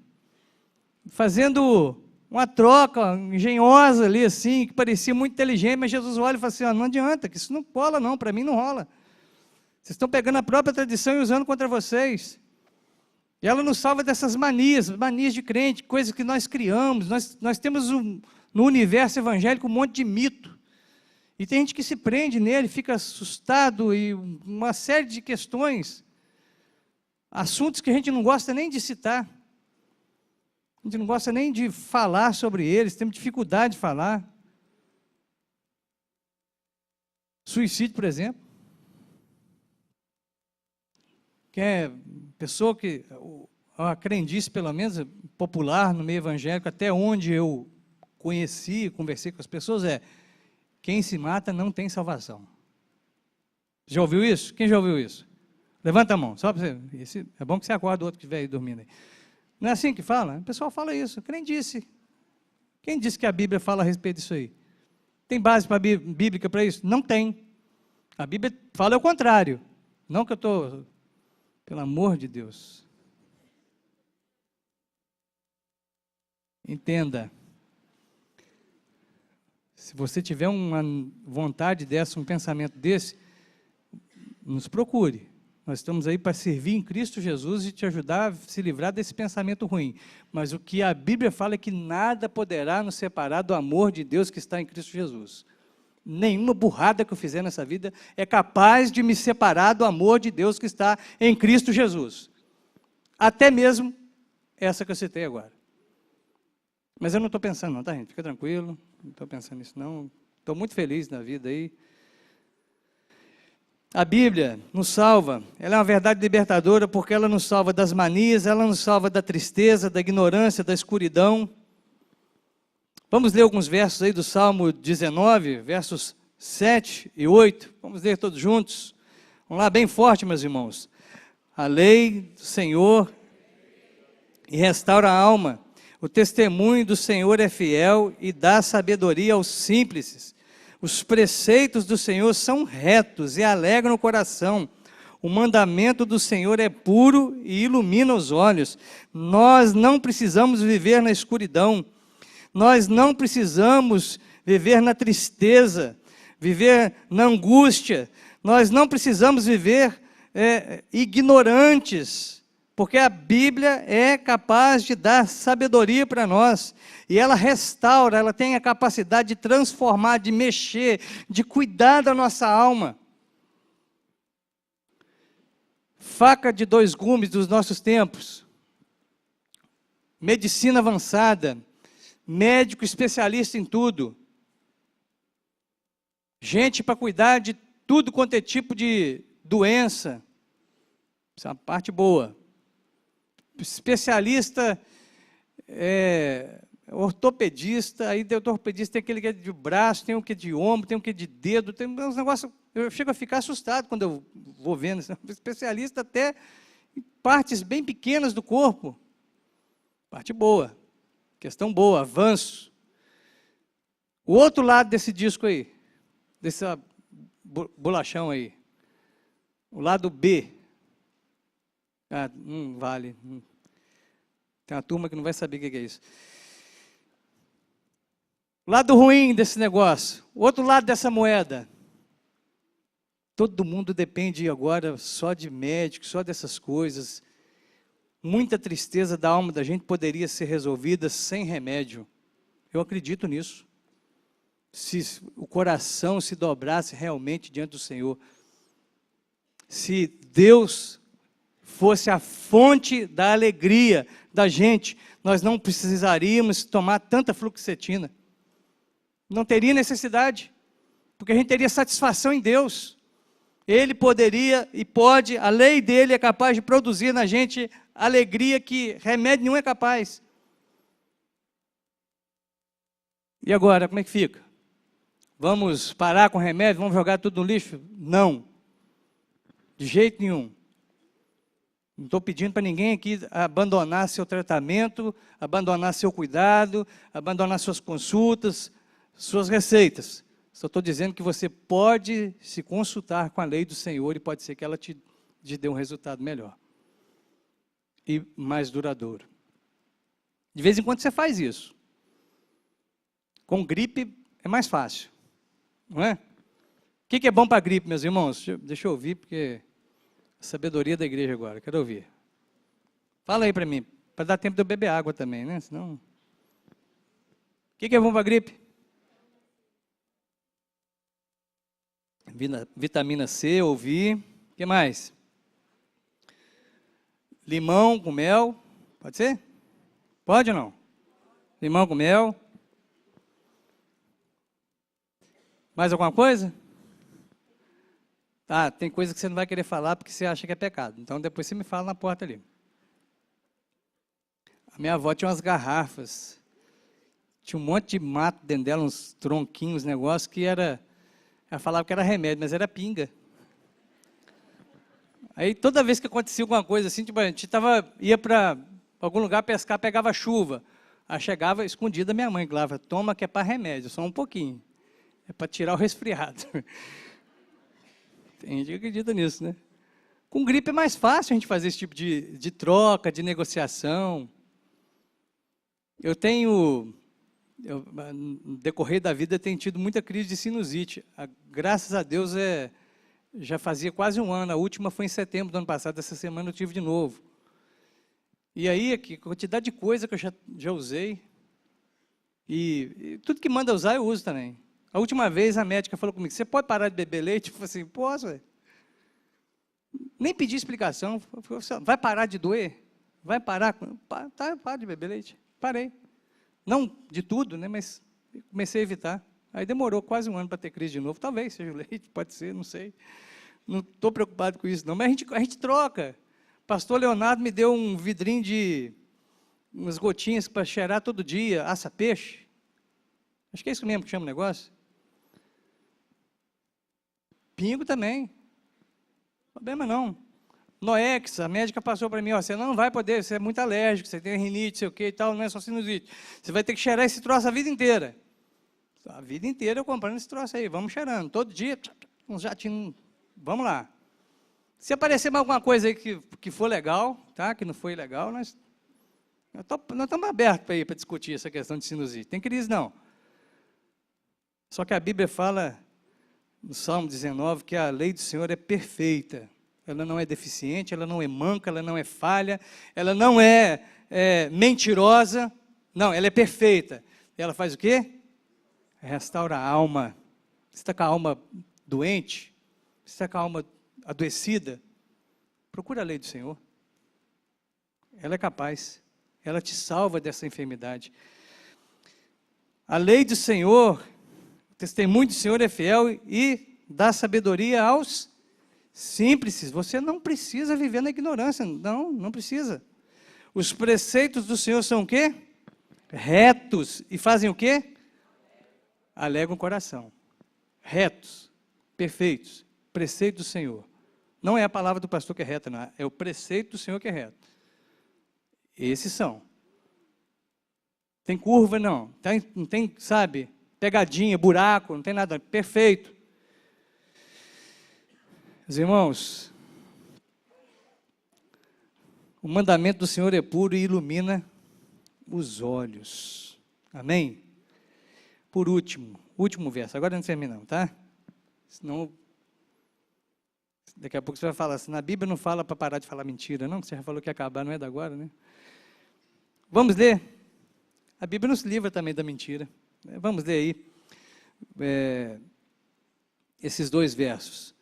Fazendo uma troca engenhosa ali, assim, que parecia muito inteligente, mas Jesus olha e fala assim, não adianta, que isso não cola não, para mim não rola. Vocês estão pegando a própria tradição e usando contra vocês. E ela nos salva dessas manias de crente, coisas que nós criamos. Nós temos no universo evangélico um monte de mito. E tem gente que se prende nele, fica assustado, e uma série de questões, assuntos que a gente não gosta nem de citar. A gente não gosta nem de falar sobre eles, temos dificuldade de falar. Suicídio, por exemplo. Que é pessoa que, a crendice, pelo menos, popular no meio evangélico, até onde eu conheci, conversei com as pessoas, quem se mata não tem salvação. Já ouviu isso? Quem já ouviu isso? Levanta a mão, só para você. É bom que você acorda o outro que estiver aí dormindo aí. Não é assim que fala? O pessoal fala isso. Quem disse? Quem disse que a Bíblia fala a respeito disso aí? Tem base bíblica para isso? Não tem. A Bíblia fala o contrário. Não que eu estou... Pelo amor de Deus. Entenda. Se você tiver uma vontade dessa, um pensamento desse, nos procure. Nós estamos aí para servir em Cristo Jesus e te ajudar a se livrar desse pensamento ruim. Mas o que a Bíblia fala é que nada poderá nos separar do amor de Deus que está em Cristo Jesus. Nenhuma burrada que eu fizer nessa vida é capaz de me separar do amor de Deus que está em Cristo Jesus. Até mesmo essa que eu citei agora. Mas eu não estou pensando não, tá, gente? Fica tranquilo, não estou pensando nisso não. Estou muito feliz na vida aí. A Bíblia nos salva, ela é uma verdade libertadora porque ela nos salva das manias, ela nos salva da tristeza, da ignorância, da escuridão. Vamos ler alguns versos aí do Salmo 19, versos 7 e 8. Vamos ler todos juntos. Vamos lá, bem forte, meus irmãos. A lei do Senhor e restaura a alma. O testemunho do Senhor é fiel e dá sabedoria aos simples. Os preceitos do Senhor são retos e alegram o coração. O mandamento do Senhor é puro e ilumina os olhos. Nós não precisamos viver na escuridão. Nós não precisamos viver na tristeza, viver na angústia. Nós não precisamos viver ignorantes, porque a Bíblia é capaz de dar sabedoria para nós. E ela restaura, ela tem a capacidade de transformar, de mexer, de cuidar da nossa alma. Faca de dois gumes dos nossos tempos. Medicina avançada. médico especialista em tudo. Gente para cuidar de tudo quanto é tipo de doença. Isso é uma parte boa. Especialista, ortopedista, aí o ortopedista tem aquele que é de braço, tem o que é de ombro, tem o que é de dedo, tem uns negócios, eu chego a ficar assustado quando eu vou vendo, especialista até em partes bem pequenas do corpo. Parte boa, questão boa, avanço. O outro lado desse disco aí, desse bolachão aí, o lado B. Não vale. Tem uma turma que não vai saber o que é isso. O lado ruim desse negócio, o outro lado dessa moeda. Todo mundo depende agora só de médico, só dessas coisas. Muita tristeza da alma da gente poderia ser resolvida sem remédio. Eu acredito nisso. Se o coração se dobrasse realmente diante do Senhor. Se Deus fosse a fonte da alegria da gente, nós não precisaríamos tomar tanta fluoxetina. Não teria necessidade, porque a gente teria satisfação em Deus. Ele poderia e pode, a lei dele é capaz de produzir na gente alegria que remédio nenhum é capaz. E agora, como é que fica? Vamos parar com remédio, vamos jogar tudo no lixo? Não, de jeito nenhum. Não estou pedindo para ninguém aqui abandonar seu tratamento, abandonar seu cuidado, abandonar suas consultas, suas receitas. Só estou dizendo que você pode se consultar com a lei do Senhor e pode ser que ela te dê um resultado melhor e mais duradouro. De vez em quando você faz isso. Com gripe é mais fácil, não é? O que é bom para a gripe, meus irmãos? Deixa eu ouvir, porque a sabedoria da igreja agora, quero ouvir. Fala aí para mim, para dar tempo de eu beber água também, né? Senão... O que é bom para a gripe? Vitamina C, ouvi. O que mais? Limão com mel, pode ser? Pode ou não? Limão com mel. Mais alguma coisa? Tá, tem coisa que você não vai querer falar porque você acha que é pecado. Então depois você me fala na porta ali. A minha avó tinha umas garrafas. Tinha um monte de mato dentro dela, uns tronquinhos, negócio que era... Ela falava que era remédio, mas era pinga. Aí toda vez que acontecia alguma coisa assim, tipo, a gente ia para algum lugar pescar, pegava chuva. Aí chegava escondida da minha mãe, falava, toma que é para remédio, só um pouquinho. É para tirar o resfriado. Tem gente que acredita nisso, né? Com gripe é mais fácil a gente fazer esse tipo de troca, de negociação. No decorrer da vida, tenho tido muita crise de sinusite. Graças a Deus, já fazia quase um ano. A última foi em setembro do ano passado. Essa semana eu tive de novo. E aí, aqui, quantidade de coisa que eu já usei. E tudo que manda usar, eu uso também. A última vez, a médica falou comigo, você pode parar de beber leite? Eu falei assim, posso, velho. Nem pedi explicação. Vai parar de doer? Vai parar? Tá, para de beber leite. Parei. Não de tudo, né, mas comecei a evitar. Aí demorou quase um ano para ter crise de novo. Talvez seja o leite, pode ser, não sei. Não estou preocupado com isso, não. Mas a gente troca. Pastor Leonardo me deu um vidrinho de umas gotinhas para cheirar todo dia, assa peixe. Acho que é isso mesmo que chama o negócio. Pingo também. Problema não. Noex, a médica passou para mim, ó, você não vai poder, você é muito alérgico, você tem rinite, sei o que e tal, não é só sinusite. Você vai ter que cheirar esse troço a vida inteira. A vida inteira eu comprando esse troço aí, vamos cheirando. Todo dia, uns jatinhos, vamos lá. Se aparecer mais alguma coisa aí que for legal, tá? Que não foi legal, nós estamos abertos para discutir essa questão de sinusite. Tem crise não. Só que a Bíblia fala, no Salmo 19, que a lei do Senhor é perfeita. Ela não é deficiente, ela não é manca, ela não é falha, ela não é mentirosa. Não, ela é perfeita. Ela faz o quê? Restaura a alma. Você está com a alma doente? Você está com a alma adoecida? Procura a lei do Senhor. Ela é capaz. Ela te salva dessa enfermidade. A lei do Senhor, o testemunho do Senhor é fiel e dá sabedoria aos simples. Você não precisa viver na ignorância, não precisa. Os preceitos do Senhor são o quê? Retos. E fazem o quê? Alegram o coração. Retos, perfeitos. Preceito do Senhor. Não é a palavra do pastor que é reta, não. É o preceito do Senhor que é reto. Esses são. Tem curva, não. Não tem, sabe, pegadinha, buraco, não tem nada. Perfeito. Meus irmãos, o mandamento do Senhor é puro e ilumina os olhos. Amém? Por último, último verso. Agora não terminamos, tá? Senão, daqui a pouco você vai falar assim, na Bíblia não fala para parar de falar mentira, não, que você já falou que ia acabar, não é da agora, né? Vamos ler? A Bíblia nos livra também da mentira. Vamos ler aí esses 2 versos.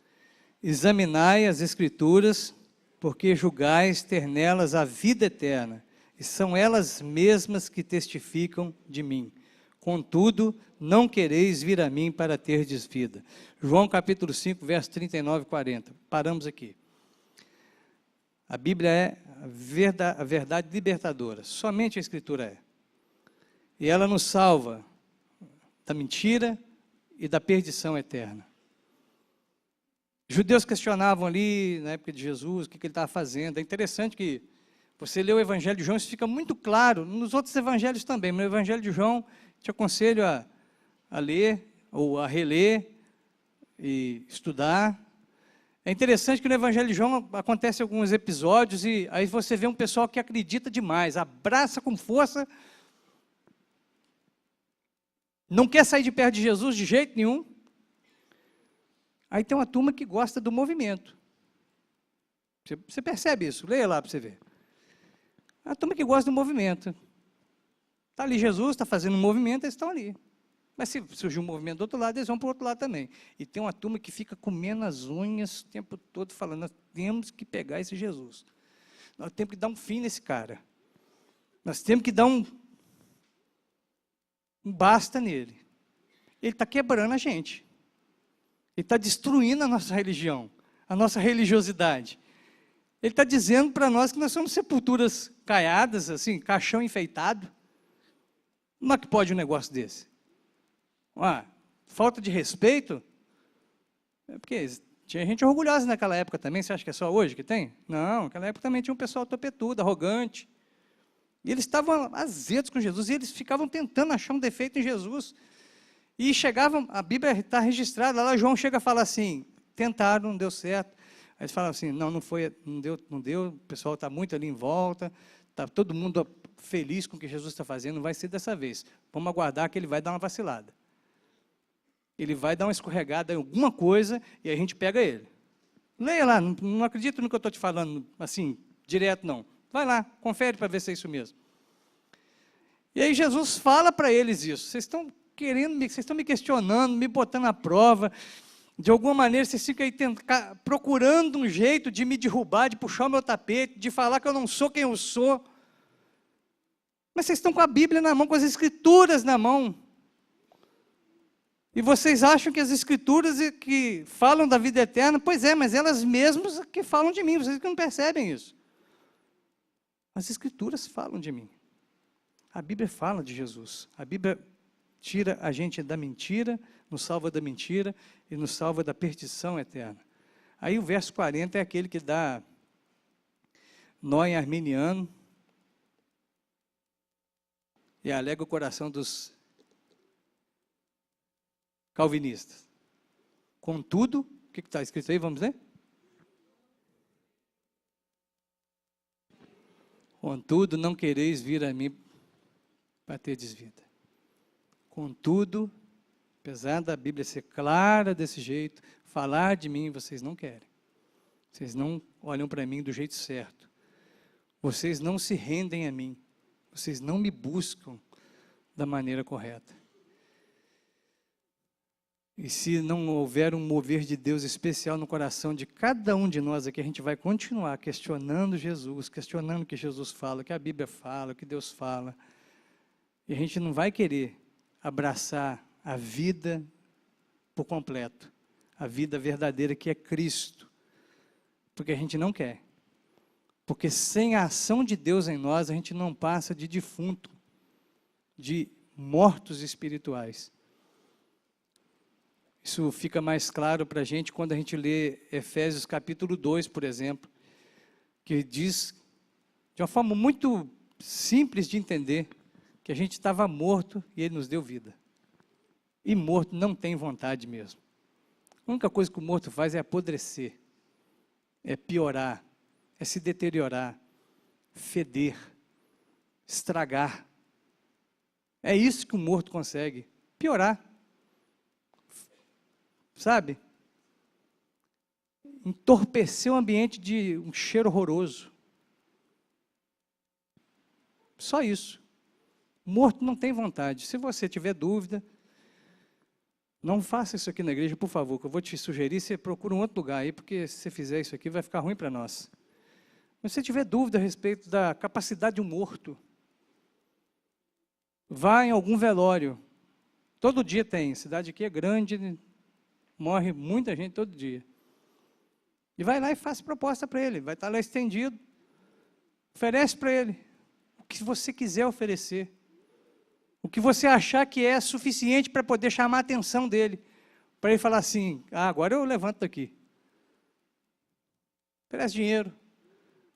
Examinai as Escrituras, porque julgais ter nelas a vida eterna, e são elas mesmas que testificam de mim. Contudo, não quereis vir a mim para terdes vida. João capítulo 5, verso 39 e 40. Paramos aqui. A Bíblia é a verdade libertadora. Somente a Escritura é. E ela nos salva da mentira e da perdição eterna. Os judeus questionavam ali, na época de Jesus, o que ele estava fazendo. É interessante que você lê o Evangelho de João, isso fica muito claro, nos outros evangelhos também, mas no Evangelho de João, te aconselho a ler, ou a reler, e estudar. É interessante que no Evangelho de João acontecem alguns episódios, e aí você vê um pessoal que acredita demais, abraça com força, não quer sair de perto de Jesus de jeito nenhum. Aí tem uma turma que gosta do movimento. Você percebe isso? Leia lá para você ver. A turma que gosta do movimento. Está ali Jesus, está fazendo um movimento, eles estão ali. Mas se surgir um movimento do outro lado, eles vão para o outro lado também. E tem uma turma que fica comendo as unhas o tempo todo, falando, nós temos que pegar esse Jesus. Nós temos que dar um fim nesse cara. Nós temos que dar um basta nele. Ele está quebrando a gente. Ele está destruindo a nossa religião, a nossa religiosidade. Ele está dizendo para nós que nós somos sepulturas caiadas, assim, caixão enfeitado. Como é que pode um negócio desse? Falta de respeito? Porque tinha gente orgulhosa naquela época também, você acha que é só hoje que tem? Não, naquela época também tinha um pessoal topetudo, arrogante. E eles estavam azedos com Jesus, e eles ficavam tentando achar um defeito em Jesus. E chegavam, a Bíblia está registrada, lá João chega a falar assim, tentaram, não deu certo. Aí eles falam assim, não foi, não deu, o pessoal está muito ali em volta, está todo mundo feliz com o que Jesus está fazendo, não vai ser dessa vez. Vamos aguardar que ele vai dar uma vacilada. Ele vai dar uma escorregada em alguma coisa e a gente pega ele. Leia lá, não acredito no que eu estou te falando, assim, direto não. Vai lá, confere para ver se é isso mesmo. E aí Jesus fala para eles isso. Vocês estão me questionando, me botando à prova. De alguma maneira, vocês ficam aí procurando um jeito de me derrubar, de puxar o meu tapete, de falar que eu não sou quem eu sou. Mas vocês estão com a Bíblia na mão, com as Escrituras na mão. E vocês acham que as Escrituras que falam da vida eterna, pois é, mas elas mesmas que falam de mim, vocês que não percebem isso. As Escrituras falam de mim. A Bíblia fala de Jesus. A Bíblia tira a gente da mentira, nos salva da mentira e nos salva da perdição eterna. Aí o verso 40 é aquele que dá nó em arminiano e alega o coração dos calvinistas. Contudo, o que está escrito aí? Vamos ler? Contudo, não quereis vir a mim para terdes vida. Contudo, apesar da Bíblia ser clara desse jeito, falar de mim, vocês não querem. Vocês não olham para mim do jeito certo. Vocês não se rendem a mim. Vocês não me buscam da maneira correta. E se não houver um mover de Deus especial no coração de cada um de nós aqui, a gente vai continuar questionando Jesus, questionando o que Jesus fala, o que a Bíblia fala, o que Deus fala. E a gente não vai querer abraçar a vida por completo, a vida verdadeira que é Cristo, porque a gente não quer. Porque sem a ação de Deus em nós, a gente não passa de defunto, de mortos espirituais. Isso fica mais claro para a gente quando a gente lê Efésios capítulo 2, por exemplo, que diz, de uma forma muito simples de entender, que a gente estava morto e Ele nos deu vida. E morto não tem vontade mesmo. A única coisa que o morto faz é apodrecer, é piorar, é se deteriorar, feder, estragar. É isso que o morto consegue, piorar. Sabe? Entorpecer o ambiente de um cheiro horroroso. Só isso. Morto não tem vontade. Se você tiver dúvida, não faça isso aqui na igreja, por favor, que eu vou te sugerir, você procura um outro lugar aí, porque se você fizer isso aqui, vai ficar ruim para nós. Mas se você tiver dúvida a respeito da capacidade de um morto, vá em algum velório. Todo dia tem, a cidade aqui é grande, morre muita gente todo dia. E vai lá e faça proposta para ele, vai estar lá estendido, oferece para ele o que você quiser oferecer. O que você achar que é suficiente para poder chamar a atenção dele. Para ele falar assim, agora eu levanto daqui. Oferece dinheiro.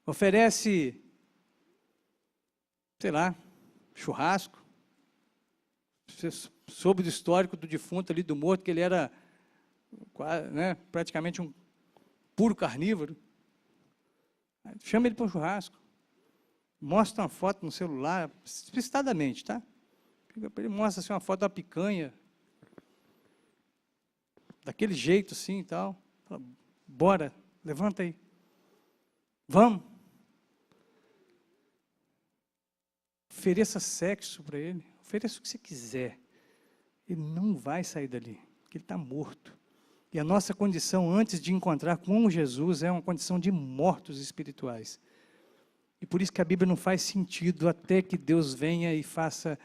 Oferece, sei lá, churrasco. Você soube do histórico do defunto ali, do morto, que ele era praticamente um puro carnívoro. Chama ele para um churrasco. Mostra uma foto no celular, explicitadamente, tá? Ele mostra assim, uma foto da picanha, daquele jeito assim e tal. Fala, bora, levanta aí. Vamos. Ofereça sexo para ele, ofereça o que você quiser. Ele não vai sair dali, porque ele está morto. E a nossa condição antes de encontrar com Jesus é uma condição de mortos espirituais. E por isso que a Bíblia não faz sentido até que Deus venha e faça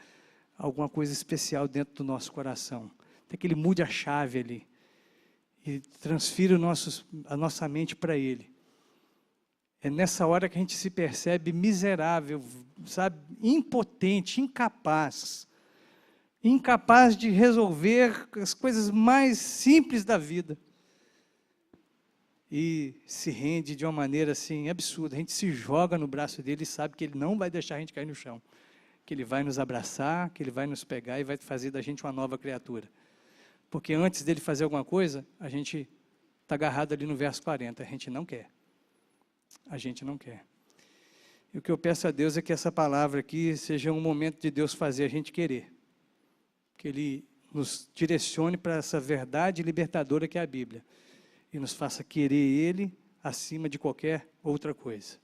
alguma coisa especial dentro do nosso coração. Até que Ele mude a chave ali. E transfira a nossa mente para Ele. É nessa hora que a gente se percebe miserável, sabe? Impotente, incapaz. Incapaz de resolver as coisas mais simples da vida. E se rende de uma maneira assim absurda. A gente se joga no braço dele e sabe que Ele não vai deixar a gente cair no chão. Que Ele vai nos abraçar, que Ele vai nos pegar e vai fazer da gente uma nova criatura. Porque antes dele fazer alguma coisa, a gente está agarrado ali no verso 40, a gente não quer. A gente não quer. E o que eu peço a Deus é que essa palavra aqui seja um momento de Deus fazer a gente querer. Que Ele nos direcione para essa verdade libertadora que é a Bíblia. E nos faça querer Ele acima de qualquer outra coisa.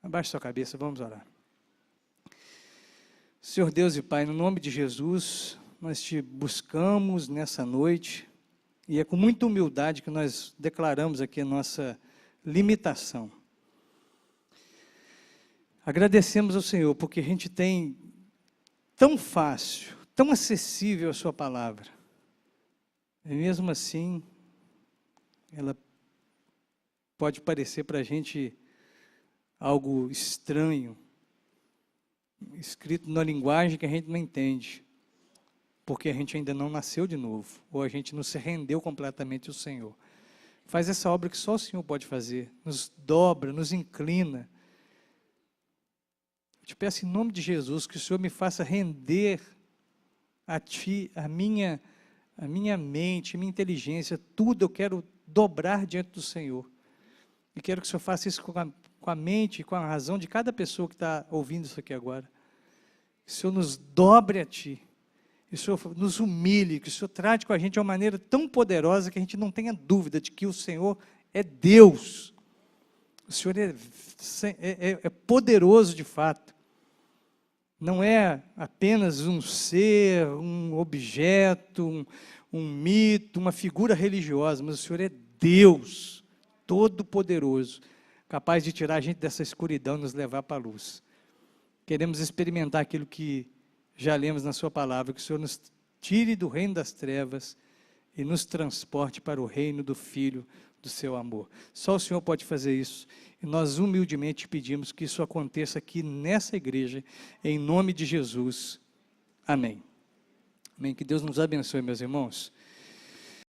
Abaixe sua cabeça, vamos orar. Senhor Deus e Pai, no nome de Jesus, nós te buscamos nessa noite, e é com muita humildade que nós declaramos aqui a nossa limitação. Agradecemos ao Senhor, porque a gente tem tão fácil, tão acessível a sua palavra. E mesmo assim, ela pode parecer para a gente algo estranho, escrito na linguagem que a gente não entende, porque a gente ainda não nasceu de novo, ou a gente não se rendeu completamente ao Senhor. Faz essa obra que só o Senhor pode fazer, nos dobra, nos inclina. Eu te peço em nome de Jesus, que o Senhor me faça render a Ti, a minha mente, a minha inteligência, tudo eu quero dobrar diante do Senhor. E quero que o Senhor faça isso com a mente, com a razão de cada pessoa que está ouvindo isso aqui agora. Que o Senhor nos dobre a Ti. Que o Senhor nos humilhe, que o Senhor trate com a gente de uma maneira tão poderosa que a gente não tenha dúvida de que o Senhor é Deus. O Senhor é poderoso de fato. Não é apenas um ser, um objeto, um mito, uma figura religiosa, mas o Senhor é Deus, todo-poderoso, capaz de tirar a gente dessa escuridão e nos levar para a luz. Queremos experimentar aquilo que já lemos na sua palavra, que o Senhor nos tire do reino das trevas e nos transporte para o reino do Filho do seu amor. Só o Senhor pode fazer isso, e nós humildemente pedimos que isso aconteça aqui nessa igreja, em nome de Jesus. Amém. Amém. Que Deus nos abençoe, meus irmãos.